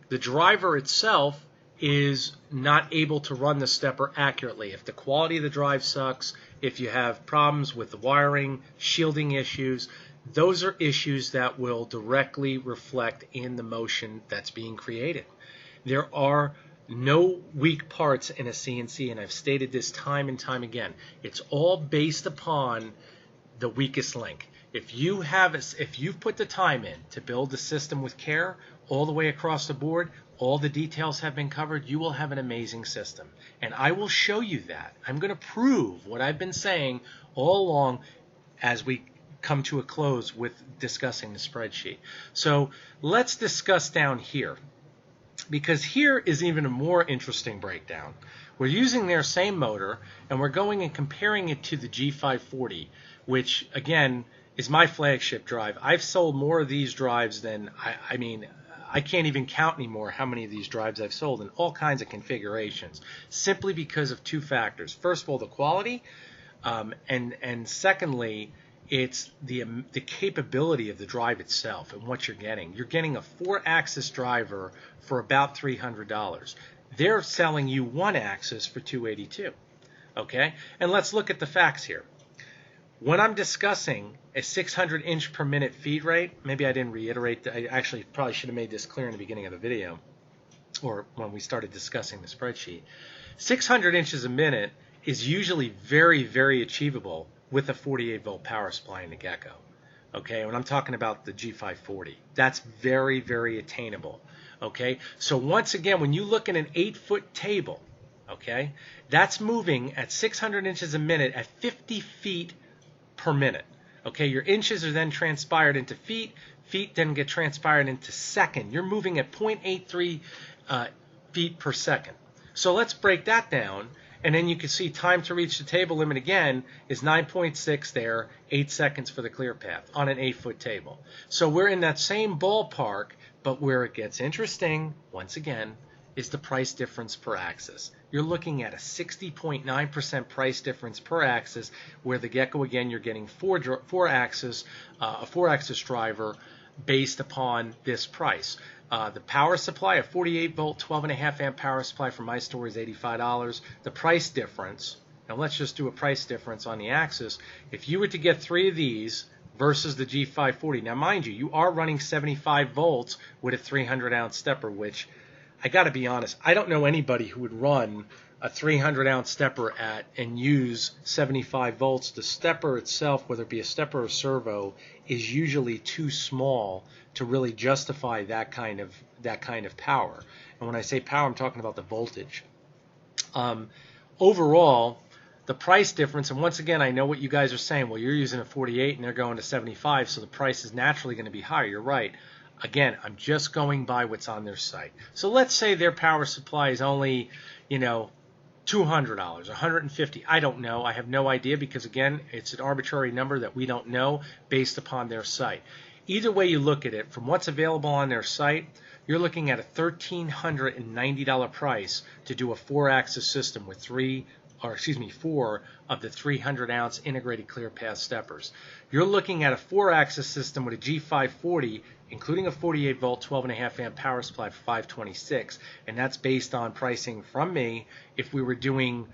the driver itself is not able to run the stepper accurately. If the quality of the drive sucks, if you have problems with the wiring, shielding issues, those are issues that will directly reflect in the motion that's being created. There are no weak parts in a CNC, and I've stated this time and time again. It's all based upon the weakest link. If you've put the time in to build the system with care all the way across the board, all the details have been covered, you will have an amazing system. And I will show you that. I'm going to prove what I've been saying all along as we come to a close with discussing the spreadsheet. So let's discuss down here, because here is even a more interesting breakdown. We're using their same motor, and we're going and comparing it to the G540, which, again, is my flagship drive. I've sold more of these drives than, I mean, I can't even count anymore how many of these drives I've sold in all kinds of configurations, simply because of 2 factors. First of all, the quality, and secondly, it's the capability of the drive itself and what you're getting. You're getting a 4-axis driver for about $300. They're selling you 1-axis for $282. Okay? And let's look at the facts here. When I'm discussing a 600 inch per minute feed rate, maybe I didn't reiterate that. I actually probably should have made this clear in the beginning of the video, or when we started discussing the spreadsheet. 600 inches a minute is usually very, very achievable with a 48 volt power supply in the Gecko. Okay, when I'm talking about the G540, that's very, very attainable. Okay, so once again, when you look at an 8-foot table, okay, that's moving at 600 inches a minute at 50 feet per minute. Okay, your inches are then transpired into feet. Feet then get transpired into second. You're moving at 0.83 feet per second. So let's break that down, and then you can see time to reach the table limit again is 9.6 there, 8 seconds for the Clearpath on an 8-foot table. So we're in that same ballpark, but where it gets interesting, once again, is the price difference per axis. You're looking at a 60.9% price difference per axis, where the Gecko, again, you're getting a 4-axis driver based upon this price. The power supply, a 48 volt, 12.5 amp power supply from my store is $85. The price difference, now let's just do a price difference on the axis. If you were to get 3 of these versus the G540, now mind you, you are running 75 volts with a 300 ounce stepper, which I got to be honest, I don't know anybody who would run a 300-ounce stepper and use 75 volts. The stepper itself, whether it be a stepper or servo, is usually too small to really justify that kind of power. And when I say power, I'm talking about the voltage. Overall, the price difference, and once again, I know what you guys are saying. Well, you're using a 48 and they're going to 75, so the price is naturally going to be higher. You're right. Again, I'm just going by what's on their site. So let's say their power supply is only, $200, $150. I don't know. I have no idea because, again, it's an arbitrary number that we don't know based upon their site. Either way you look at it, from what's available on their site, you're looking at a $1,390 price to do a 4-axis system with 4 of the 300-ounce integrated Clearpath steppers. You're looking at a 4-axis system with a G540, including a 48-volt, 12.5-amp power supply for $526, and that's based on pricing from me. If we were doing,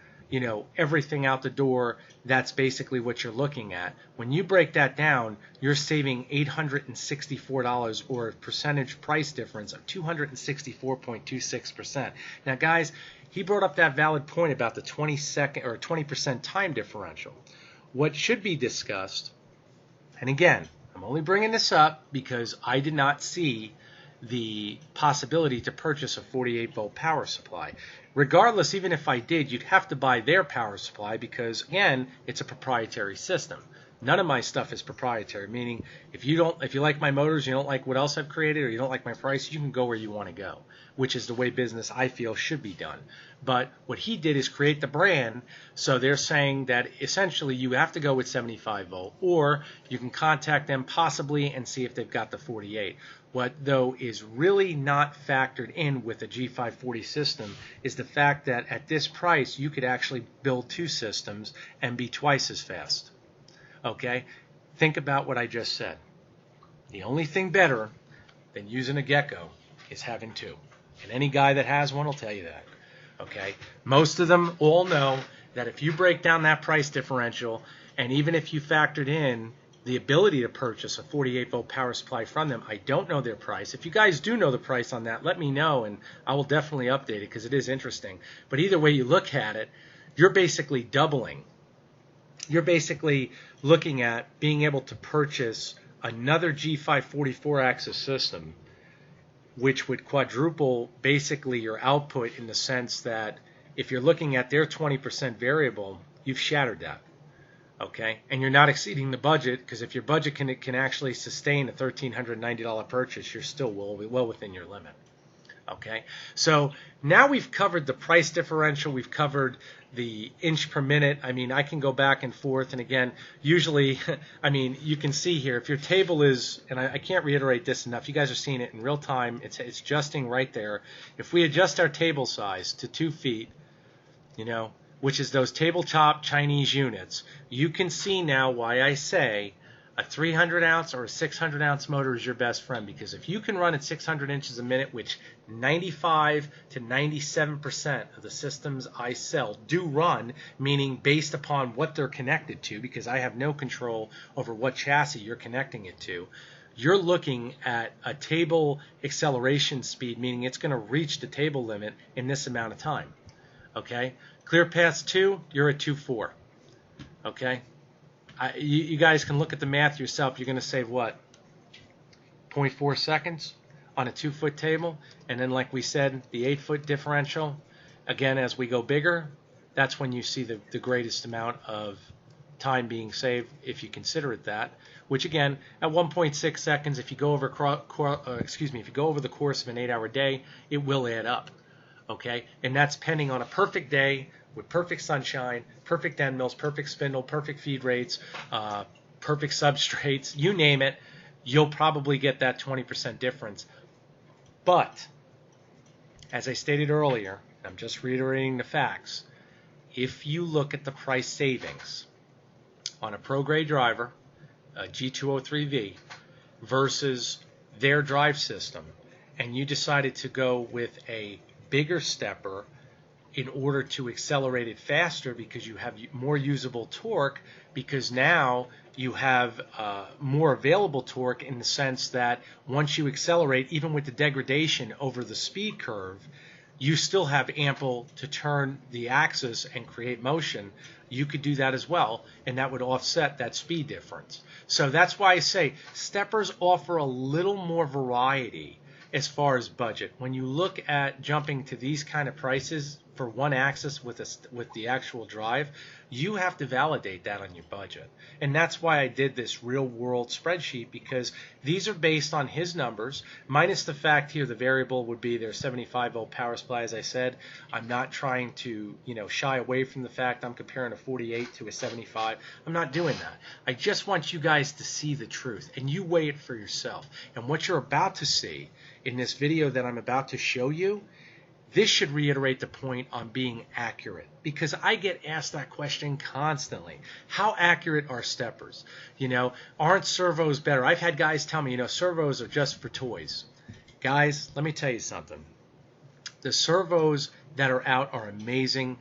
everything out the door, that's basically what you're looking at. When you break that down, you're saving $864, or a percentage price difference of 264.26%. Now, guys, he brought up that valid point about the 20% time differential. What should be discussed, and again, I'm only bringing this up because I did not see the possibility to purchase a 48-volt power supply. Regardless, even if I did, you'd have to buy their power supply because, again, it's a proprietary system. None of my stuff is proprietary, meaning if you like my motors, you don't like what else I've created, or you don't like my price, you can go where you want to go, which is the way business I feel should be done. But what he did is create the brand, so they're saying that essentially you have to go with 75 volt, or you can contact them possibly and see if they've got the 48. What, though, is really not factored in with a G540 system is the fact that at this price you could actually build 2 systems and be twice as fast. Okay? Think about what I just said. The only thing better than using a Gecko is having 2. And any guy that has one will tell you that. Okay? Most of them all know that if you break down that price differential, and even if you factored in the ability to purchase a 48-volt power supply from them, I don't know their price. If you guys do know the price on that, let me know, and I will definitely update it because it is interesting. But either way you look at it, you're basically doubling. You're basically looking at being able to purchase another G540 4-axis system, which would quadruple basically your output in the sense that if you're looking at their 20% variable, you've shattered that. Okay, and you're not exceeding the budget, because if your budget can actually sustain a $1,390 purchase, you're still well within your limit. Okay, so now we've covered the price differential, we've covered the inch per minute. I mean, I can go back and forth, and again, usually, I mean, you can see here, if your table is, and I can't reiterate this enough, you guys are seeing it in real time, it's adjusting right there. If we adjust our table size to 2 feet, which is those tabletop Chinese units, you can see now why I say a 300-ounce or a 600-ounce motor is your best friend, because if you can run at 600 inches a minute, which 95 to 97% of the systems I sell do run, meaning based upon what they're connected to, because I have no control over what chassis you're connecting it to, you're looking at a table acceleration speed, meaning it's going to reach the table limit in this amount of time. Okay? Clearpath 2, you're at 2.4. Okay? You guys can look at the math yourself. You're going to save what? 0.4 seconds on a 2-foot table. And then, like we said, the 8-foot differential. Again, as we go bigger, that's when you see the greatest amount of time being saved, if you consider it that. Which, again, at 1.6 seconds, if you go over if you go over the course of an 8-hour day, it will add up. Okay, and that's pending on a perfect day with perfect sunshine, perfect end mills, perfect spindle, perfect feed rates, perfect substrates, you name it, you'll probably get that 20% difference. But, as I stated earlier, I'm just reiterating the facts, if you look at the price savings on a pro-grade driver, a G203V, versus their drive system, and you decided to go with a bigger stepper in order to accelerate it faster because you have more usable torque, because now you have more available torque in the sense that once you accelerate, even with the degradation over the speed curve, you still have ample to turn the axis and create motion. You could do that as well, and that would offset that speed difference. So that's why I say steppers offer a little more variety as far as budget. When you look at jumping to these kind of prices for one axis with the actual drive, you have to validate that on your budget. And that's why I did this real world spreadsheet, because these are based on his numbers, minus the fact here the variable would be their 75 volt power supply. As I said, I'm not trying to shy away from the fact I'm comparing a 48 to a 75. I'm not doing that. I just want you guys to see the truth, and you weigh it for yourself. And what you're about to see in this video that I'm about to show you, this should reiterate the point on being accurate, because I get asked that question constantly. How accurate are steppers? Aren't servos better? I've had guys tell me, servos are just for toys. Guys, let me tell you something. The servos that are out are amazing.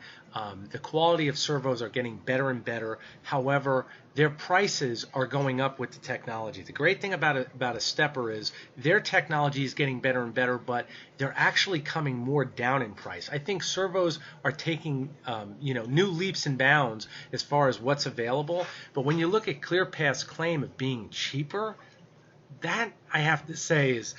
The quality of servos are getting better and better. However, their prices are going up with the technology. The great thing about a stepper is their technology is getting better and better, but they're actually coming more down in price. I think servos are taking new leaps and bounds as far as what's available. But when you look at Clearpath's claim of being cheaper, that I have to say is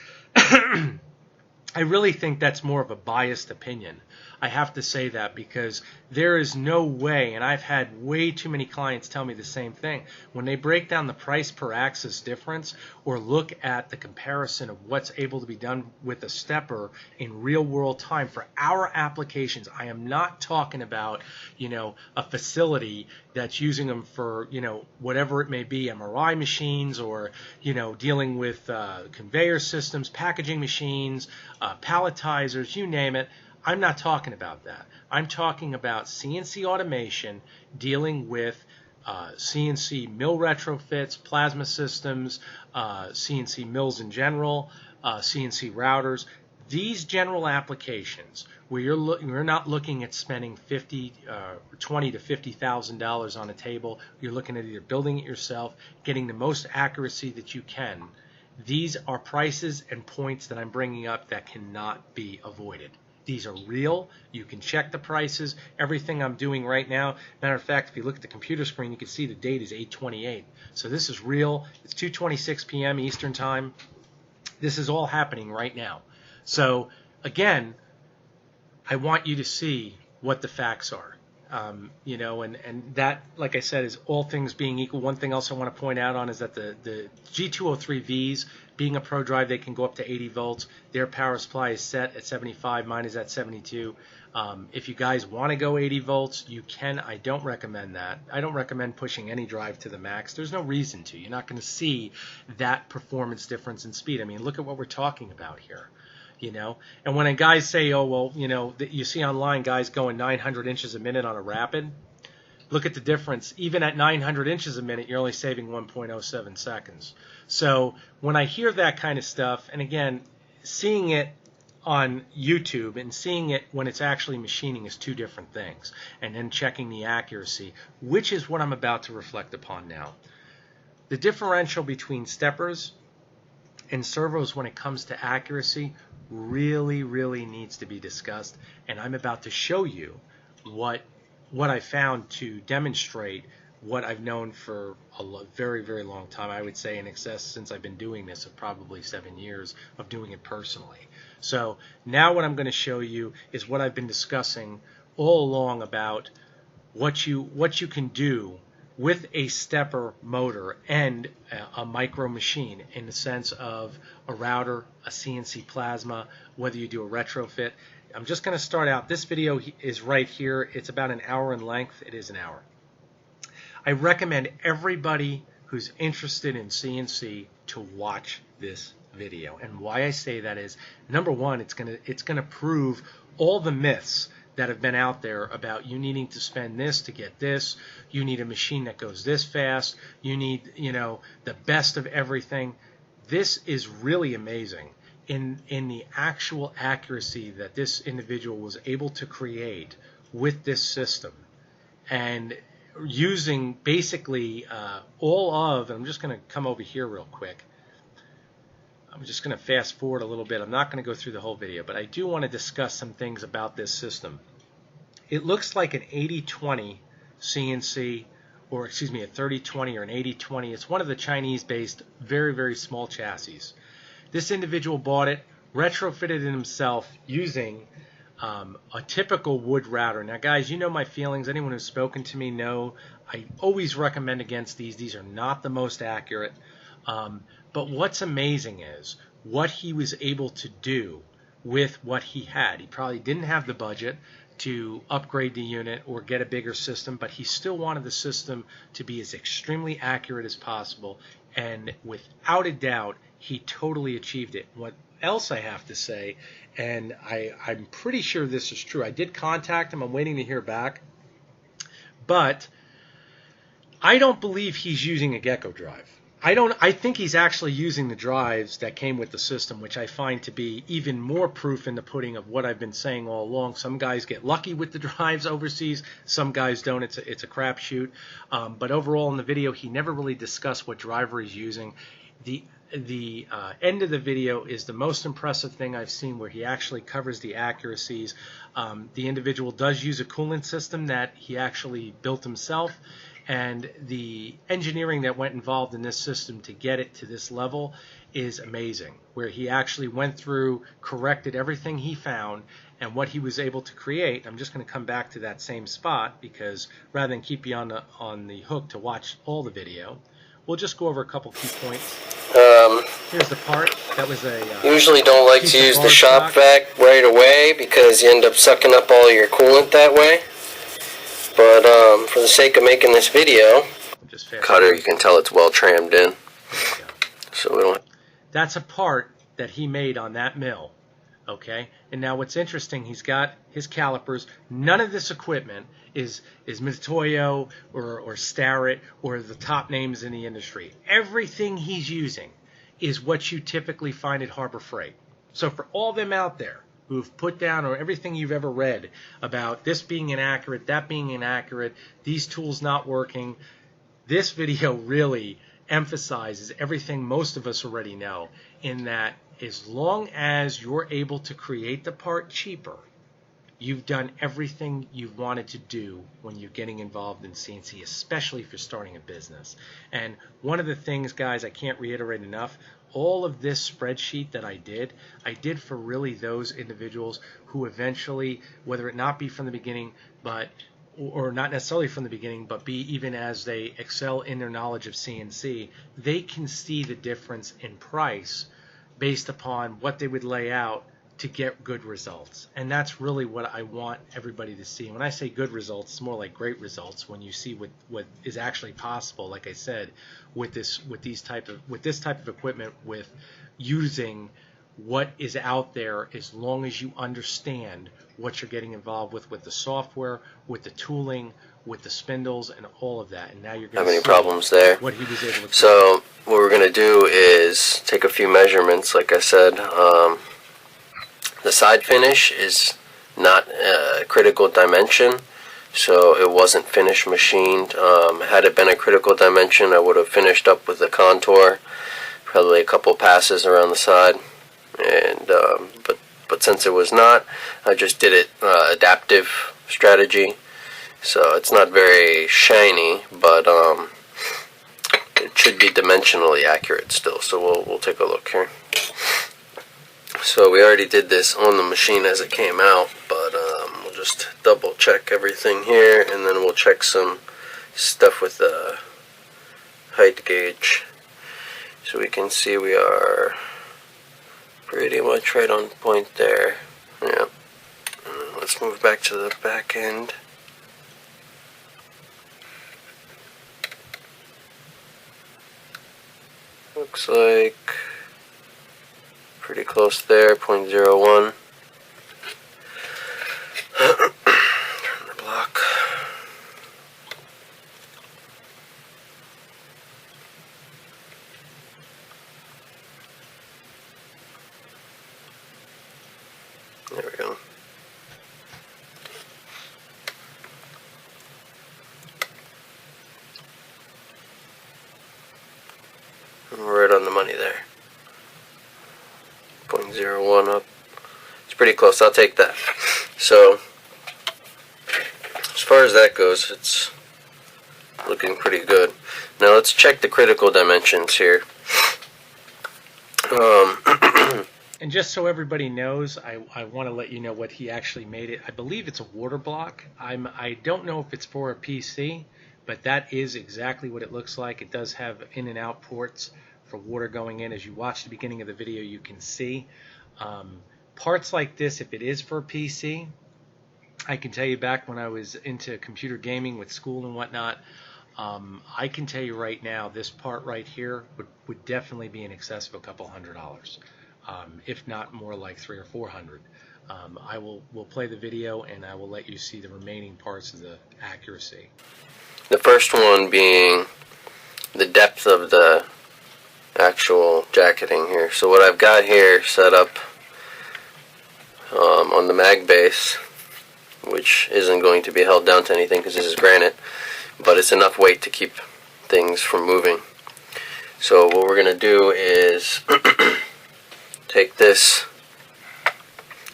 I really think that's more of a biased opinion. I have to say that because there is no way, and I've had way too many clients tell me the same thing, when they break down the price per axis difference or look at the comparison of what's able to be done with a stepper in real world time for our applications. I am not talking about, a facility that's using them for, whatever it may be, MRI machines or, dealing with conveyor systems, packaging machines, palletizers, you name it. I'm not talking about that. I'm talking about CNC automation dealing with CNC mill retrofits, plasma systems, CNC mills in general, CNC routers. These general applications where you're not looking at spending $20,000 to $50,000 on a table. You're looking at either building it yourself, getting the most accuracy that you can. These are prices and points that I'm bringing up that cannot be avoided. These are real. You can check the prices. Everything I'm doing right now, matter of fact, if you look at the computer screen, you can see the date is 8/28. So this is real. It's 2:26 p.m. Eastern Time. This is all happening right now. So again, I want you to see what the facts are. And that, like I said, is all things being equal. One thing else I want to point out on is that the G203Vs, being a pro drive, they can go up to 80 volts. Their power supply is set at 75. Mine is at 72. If you guys want to go 80 volts, you can. I don't recommend that. I don't recommend pushing any drive to the max. There's no reason to. You're not going to see that performance difference in speed. I mean, look at what we're talking about here. And when guys say, oh, well, you see online guys going 900 inches a minute on a rapid, look at the difference. Even at 900 inches a minute, you're only saving 1.07 seconds. So when I hear that kind of stuff, and again, seeing it on YouTube and seeing it when it's actually machining is two different things. And then checking the accuracy, which is what I'm about to reflect upon now. The differential between steppers and servos when it comes to accuracy really, really needs to be discussed, and I'm about to show you what I found to demonstrate what I've known for a very, very long time. I would say in excess, since I've been doing this, of probably 7 years of doing it personally. So now what I'm going to show you is what I've been discussing all along about what you can do with a stepper motor and a micro machine, in the sense of a router, a CNC plasma, whether you do a retrofit. I'm just going to start out. This video is right here. It's about an hour in length. It is an hour. I recommend everybody who's interested in CNC to watch this video. And why I say that is, number one, it's going to prove all the myths that have been out there about you needing to spend this to get this. You need a machine that goes this fast. You need, the best of everything. This is really amazing in the actual accuracy that this individual was able to create with this system, and using basically all of, and I'm just going to come over here real quick. I'm just going to fast forward a little bit. I'm not going to go through the whole video, but I do want to discuss some things about this system. It looks like an 80-20 CNC, or excuse me, a 30-20 or an 80-20. It's one of the Chinese-based, very, very small chassis. This individual bought it, retrofitted it himself using a typical wood router. Now, guys, you know my feelings. Anyone who's spoken to me know I always recommend against these. These are not the most accurate. But what's amazing is what he was able to do with what he had. He probably didn't have the budget to upgrade the unit or get a bigger system, but he still wanted the system to be as extremely accurate as possible, and without a doubt, he totally achieved it. What else I have to say, and I'm pretty sure this is true. I did contact him. I'm waiting to hear back, but I don't believe he's using a Gecko drive. I think he's actually using the drives that came with the system, which I find to be even more proof in the pudding of what I've been saying all along. Some guys get lucky with the drives overseas, some guys don't. It's a crapshoot. But overall in the video, he never really discussed what driver he's using. The end of the video is the most impressive thing I've seen, where he actually covers the accuracies. The individual does use a coolant system that he actually built himself. And the engineering that went involved in this system to get it to this level is amazing, where he actually went through, corrected everything he found, and what he was able to create. I'm just going to come back to that same spot, because rather than keep you on the hook to watch all the video, we'll just go over a couple key points. Here's the part that was a usually don't like to use the shop vac right away, because you end up sucking up all your coolant that way. But for the sake of making this video, cutter, you can tell it's well trammed in. So we don't. That's a part that he made on that mill, okay? And now what's interesting, he's got his calipers. None of this equipment is Mitutoyo or Starrett or the top names in the industry. Everything he's using is what you typically find at Harbor Freight. So for all them out there who've put down, or everything you've ever read about this being inaccurate, that being inaccurate, these tools not working, this video really emphasizes everything most of us already know, in that as long as you're able to create the part cheaper, you've done everything you've wanted to do when you're getting involved in CNC, especially if you're starting a business. And one of the things, guys, I can't reiterate enough, all of this spreadsheet that I did for really those individuals who eventually, whether it not be from the beginning, or not necessarily from the beginning, but be even as they excel in their knowledge of CNC, they can see the difference in price based upon what they would lay out to get good results. And that's really what I want everybody to see. When I say good results, it's more like great results, when you see what is actually possible, like I said, with this type of equipment, with using what is out there, as long as you understand what you're getting involved with the software, with the tooling, with the spindles, and all of that. And now you're going to see problems there. What he was able to So what we're going to do is take a few measurements. Like I said, the side finish is not a critical dimension, so it wasn't finish machined. Had it been a critical dimension, I would have finished up with the contour, probably a couple passes around the side. And but since it was not, I just did it adaptive strategy. So it's not very shiny, but it should be dimensionally accurate still. So we'll take a look here. So we already did this on the machine as it came out, but we'll just double check everything here, and then we'll check some stuff with the height gauge. So we can see we are pretty much right on point there. Yeah. Let's move back to the back end. Looks like pretty close there, 0.01. Turn the block. Right on the money there. 0.01 up. It's pretty close. I'll take that. So, as far as that goes, it's looking pretty good. Now let's check the critical dimensions here. And just so everybody knows, I want to let you know what he actually made it. I believe it's a water block. I don't know if it's for a PC, but that is exactly what it looks like. It does have in and out ports for water going in. As you watch the beginning of the video, you can see parts like this. If it is for a PC, I can tell you back when I was into computer gaming with school and whatnot, I can tell you right now, this part right here would definitely be in excess of a couple $100, if not more like $300 or $400. We'll play the video and I will let you see the remaining parts of the accuracy. The first one being the depth of the actual jacketing here. So what I've got here set up on the mag base, which isn't going to be held down to anything because this is granite, but it's enough weight to keep things from moving. So what we're going to do is take this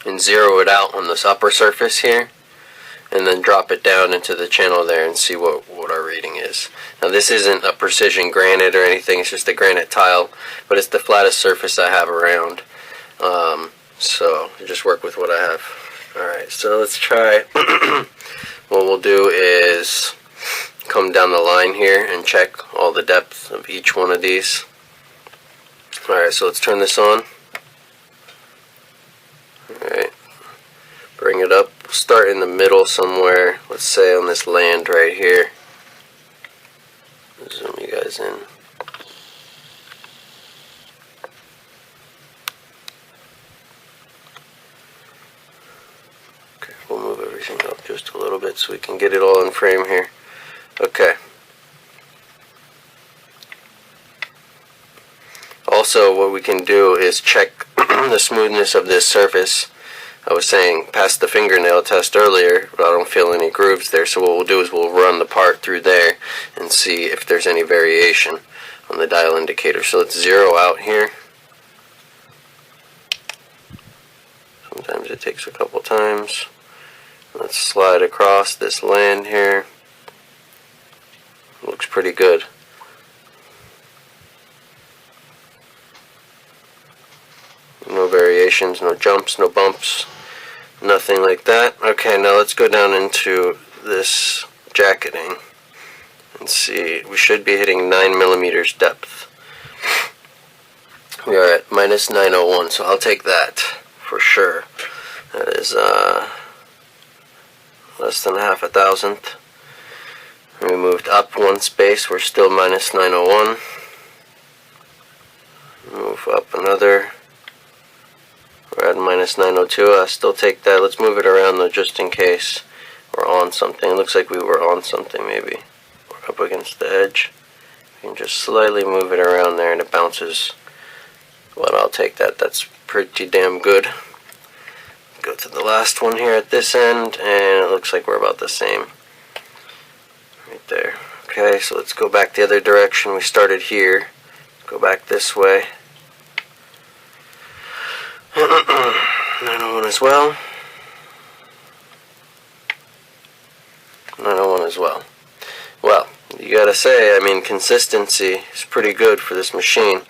and zero it out on this upper surface here, and then drop it down into the channel there and see what our reading is. Now this isn't a precision granite or anything, it's just a granite tile, but it's the flattest surface I have around. So just work with what I have. Alright, so let's try. What we'll do is come down the line here and check all the depth of each one of these. Alright, so let's turn this on. Alright, bring it up. We'll start in the middle somewhere, let's say on this land right here. Zoom you guys in. Okay, we'll move everything up just a little bit so we can get it all in frame here. Okay. Also, what we can do is check the smoothness of this surface. I was saying past the fingernail test earlier, but I don't feel any grooves there, so what we'll do is we'll run the part through there and see if there's any variation on the dial indicator. So let's zero out here. Sometimes it takes a couple times. Let's slide across this land here. Looks pretty good. No variations, no jumps, no bumps, nothing like that. Okay, now let's go down into this jacketing and see. We should be hitting 9 millimeters depth. We are at minus 901, so I'll take that for sure. That is less than half a thousandth. We moved up one space, we're still minus 901. Move up another. We're at minus 902. I'll still take that. Let's move it around though, just in case we're on something. It looks like we were on something maybe. We're up against the edge. You can just slightly move it around there and it bounces. Well, I'll take that. That's pretty damn good. Go to the last one here at this end, and it looks like we're about the same. Right there. Okay, so let's go back the other direction. We started here. Go back this way. 901 as well. 901 as well. Well, you gotta say, I mean, consistency is pretty good for this machine.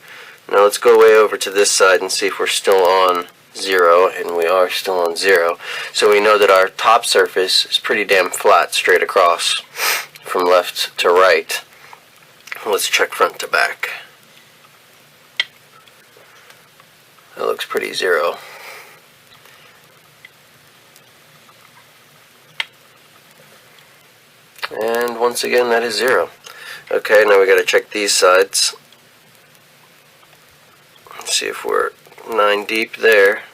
Now let's go way over to this side and see if we're still on 0, and we are still on 0. So we know that our top surface is pretty damn flat straight across from left to right. Let's check front to back. That looks pretty 0. And once again, that is 0. Okay, now we got to check these sides. Let's see if we're 9 deep there.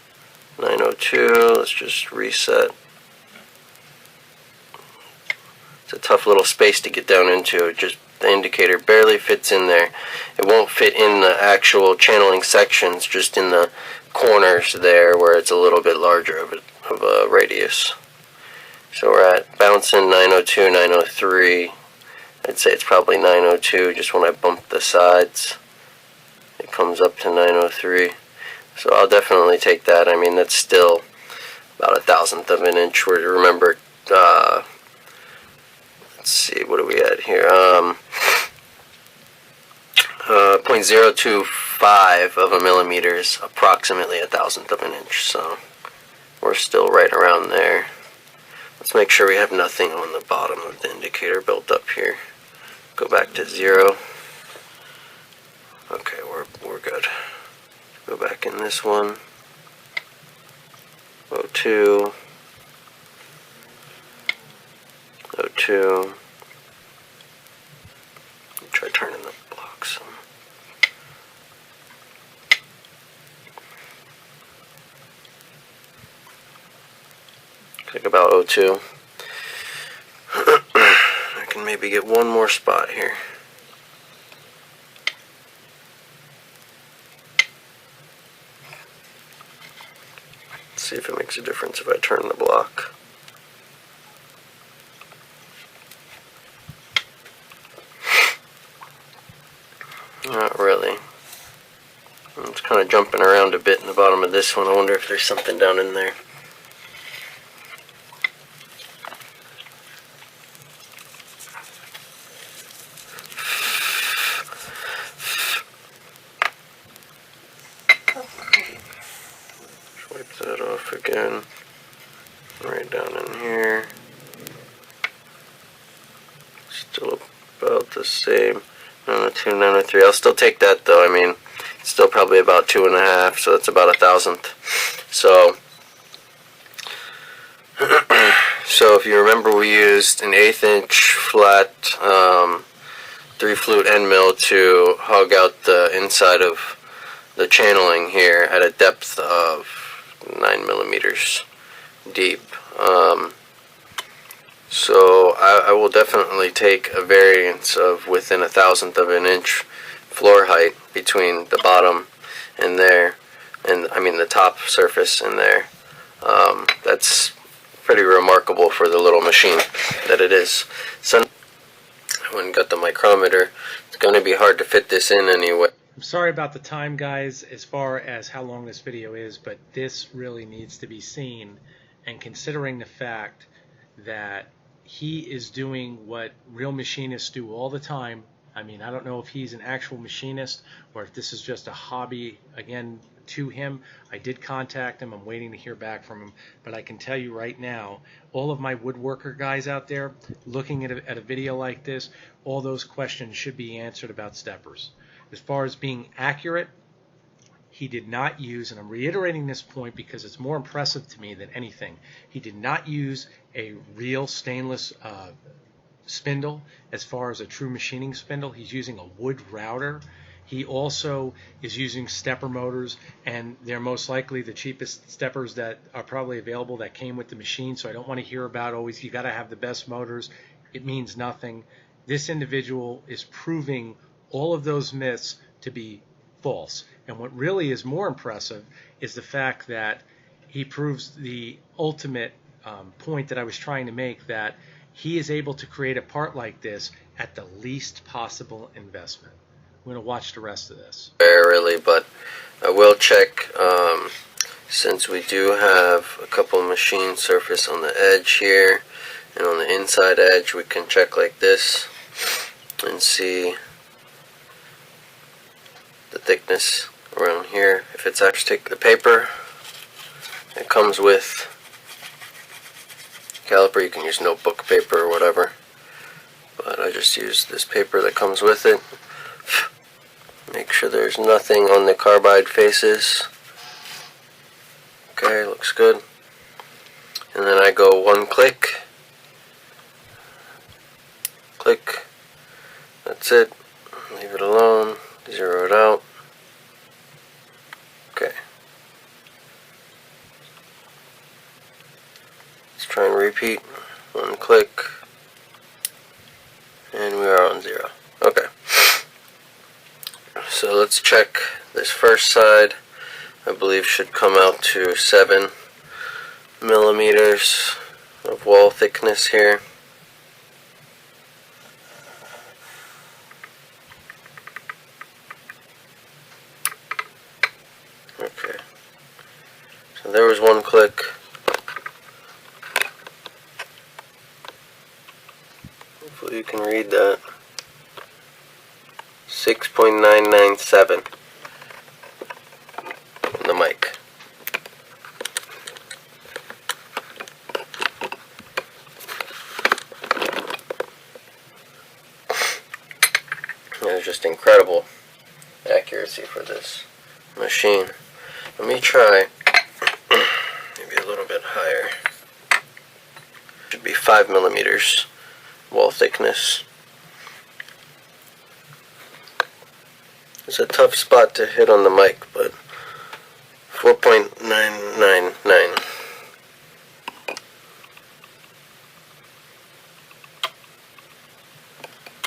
902. Let's just reset. It's a tough little space to get down into. Just the indicator barely fits in there. It won't fit in the actual channeling sections, just in the corners there where it's a little bit larger of a radius. So we're at bouncing 902, 903. I'd say it's probably 902 just when I bump the sides. comes up to 903. So I'll definitely take that. I mean, that's still about 1,000th of an inch. Remember, let's see, what are we at here? 0.025 of a millimeter is approximately 1,000th of an inch. So we're still right around there. Let's make sure we have nothing on the bottom of the indicator built up here. Go back to 0. Okay, we're good. Go back in this one. 02. 02. Try turning the blocks. Click about 02. I can maybe get one more spot here. See if it makes a difference if I turn the block. Not really. It's kind of jumping around a bit in the bottom of this one. I wonder if there's something down in there. Wipe that off again. Right down in here. Still about the same. 902, 903. I'll still take that though. I mean, it's still probably about 2.5, so that's about 1,000th. So, so if you remember, we used an 1/8 inch flat 3-flute end mill to hug out the inside of the channeling here at a depth of 9 millimeters deep. So I will definitely take a variance of within 1,000th of an inch floor height between the bottom and there, and I mean the top surface and there. That's pretty remarkable for the little machine that it is. So I went and got the micrometer. It's going to be hard to fit this in anyway. I'm sorry about the time, guys, as far as how long this video is, but this really needs to be seen, and considering the fact that he is doing what real machinists do all the time. I mean, I don't know if he's an actual machinist or if this is just a hobby, again, to him. I did contact him. I'm waiting to hear back from him. But I can tell you right now, all of my woodworker guys out there looking at a video like this, all those questions should be answered about steppers. As far as being accurate, he did not use, and I'm reiterating this point because it's more impressive to me than anything, he did not use a real stainless spindle as far as a true machining spindle. He's using a wood router. He also is using stepper motors, and they're most likely the cheapest steppers that are probably available that came with the machine, so I don't want to hear about always you got to have the best motors. It means nothing. This individual is proving all of those myths to be false. And what really is more impressive is the fact that he proves the ultimate point that I was trying to make, that he is able to create a part like this at the least possible investment. I'm going to watch the rest of this. Really, but I will check, since we do have a couple machine surface on the edge here and on the inside edge, we can check like this and see the thickness around here. If it's actually the paper, it comes with caliper. You can use notebook paper or whatever, but I just use this paper that comes with it. Make sure there's nothing on the carbide faces. Okay, looks good. And then I go one click, click, that's it. Leave it alone, zero it out. Okay. Let's try and repeat. One click, and we are on 0. Okay. So let's check this first side. I believe should come out to 7 millimeters of wall thickness here. there was one click. Hopefully you can read that. 6.997 on the mic. It's just incredible accuracy for this machine. Let me try maybe a little bit higher. Should be 5 millimeters wall thickness. It's a tough spot to hit on the mic, but 4.999.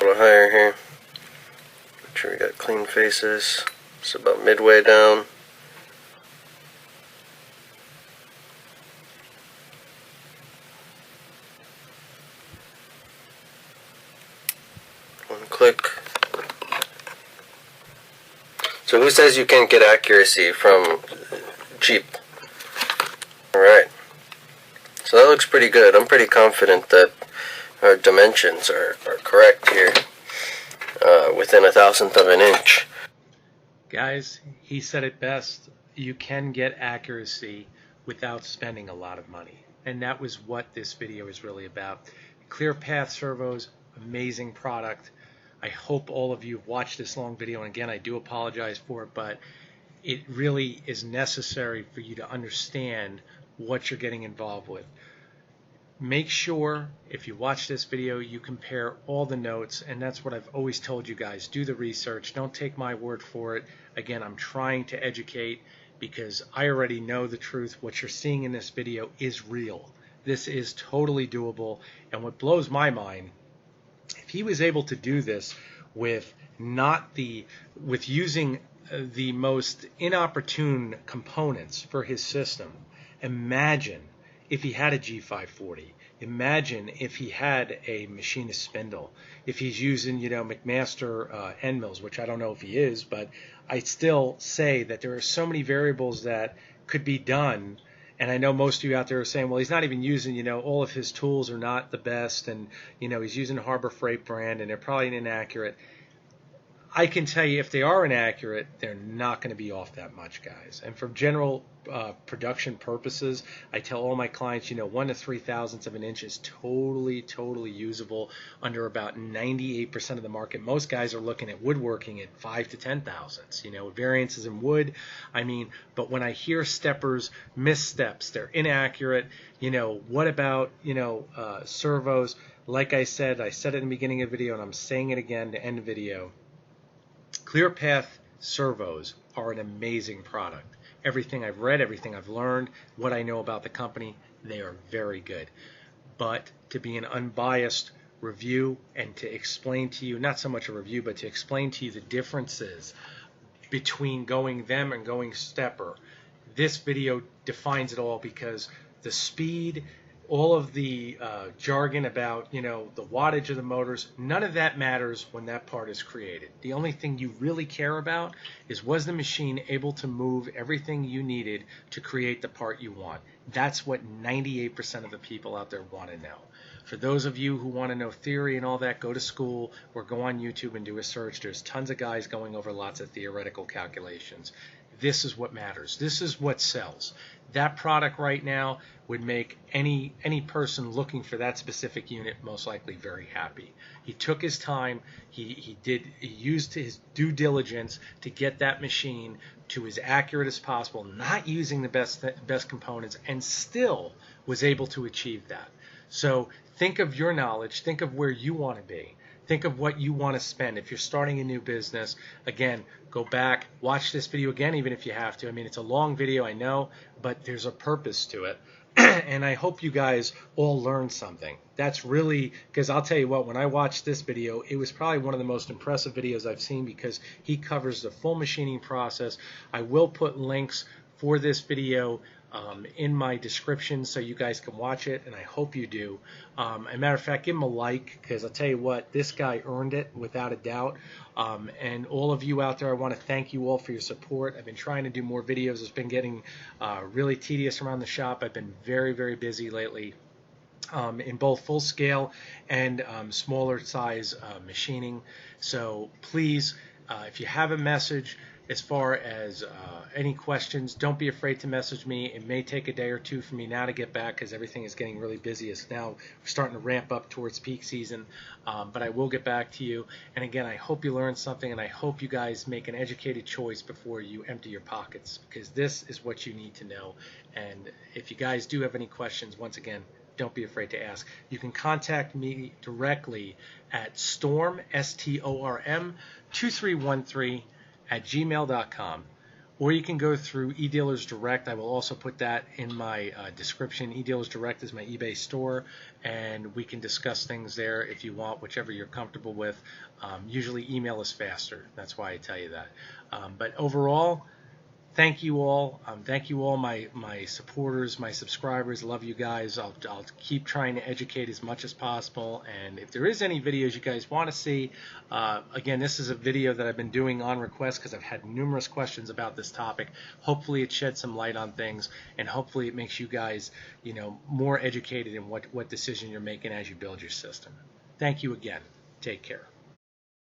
A little higher here. Make sure we got clean faces. It's about midway down. One click. So who says you can't get accuracy from cheap? Alright. So that looks pretty good. I'm pretty confident that our dimensions are correct here. Within 1/1000th of an inch. Guys, he said it best. You can get accuracy without spending a lot of money. And that was what this video is really about. Clearpath servos, amazing product. I hope all of you have watched this long video, and again, I do apologize for it, but it really is necessary for you to understand what you're getting involved with. Make sure, if you watch this video, you compare all the notes, and that's what I've always told you guys. Do the research. Don't take my word for it. Again, I'm trying to educate because I already know the truth. What you're seeing in this video is real. This is totally doable, and what blows my mind, if he was able to do this with using the most inopportune components for his system, imagine if he had a G540. Imagine if he had a machinist spindle. If he's using, McMaster end mills, which I don't know if he is, but I still say that there are so many variables that could be done. And I know most of you out there are saying, well, he's not even using, all of his tools are not the best, and, he's using Harbor Freight brand, and they're probably inaccurate. I can tell you, if they are inaccurate, they're not going to be off that much, guys. And for general production purposes, I tell all my clients, 1 to 3/1000ths of an inch is totally usable under about 98% of the market. Most guys are looking at woodworking at 5 to 10/1000ths, variances in wood. But when I hear steppers missteps, they're inaccurate. What about, servos? Like I said it in the beginning of the video, and I'm saying it again to end the video. Clearpath servos are an amazing product. Everything I've read, everything I've learned, what I know about the company, they are very good. But to be an unbiased review and to explain to you, not so much a review, but to explain to you the differences between going them and going stepper, this video defines it all, because the speed, all of the jargon about, the wattage of the motors, none of that matters when that part is created. The only thing you really care about is, was the machine able to move everything you needed to create the part you want? That's what 98% of the people out there want to know. For those of you who want to know theory and all that, go to school or go on YouTube and do a search. There's tons of guys going over lots of theoretical calculations. This is what matters. This is what sells. That product right now would make any person looking for that specific unit most likely very happy. He took his time. He used his due diligence to get that machine to as accurate as possible, not using the best components, and still was able to achieve that. So think of your knowledge. Think of where you want to be. Think of what you want to spend. If you're starting a new business, again, go back, watch this video again, even if you have to. It's a long video, I know, but there's a purpose to it. And I hope you guys all learned something. That's really, because I'll tell you what, when I watched this video, it was probably one of the most impressive videos I've seen, because he covers the full machining process. I will put links for this video in my description so you guys can watch it, and I hope you do. As a matter of fact, give him a like, because I'll tell you what, this guy earned it without a doubt. And all of you out there, I want to thank you all for your support. I've been trying to do more videos. It's been getting really tedious around the shop. I've been very, very busy lately. In both full scale and smaller size machining. So please, if you have a message as far as any questions, don't be afraid to message me. It may take a day or two for me now to get back because everything is getting really busy. It's now starting to ramp up towards peak season, but I will get back to you. And again, I hope you learned something, and I hope you guys make an educated choice before you empty your pockets, because this is what you need to know. And if you guys do have any questions, once again, don't be afraid to ask. You can contact me directly at storm, STORM, 2313 at gmail.com. Or you can go through eDealers Direct. I will also put that in my description. eDealers Direct is my eBay store, and we can discuss things there if you want, whichever you're comfortable with. Usually email is faster. That's why I tell you that. But overall, thank you all. Thank you all, my supporters, my subscribers. Love you guys. I'll keep trying to educate as much as possible. And if there is any videos you guys want to see, again, this is a video that I've been doing on request because I've had numerous questions about this topic. Hopefully it sheds some light on things, and hopefully it makes you guys, more educated in what decision you're making as you build your system. Thank you again. Take care.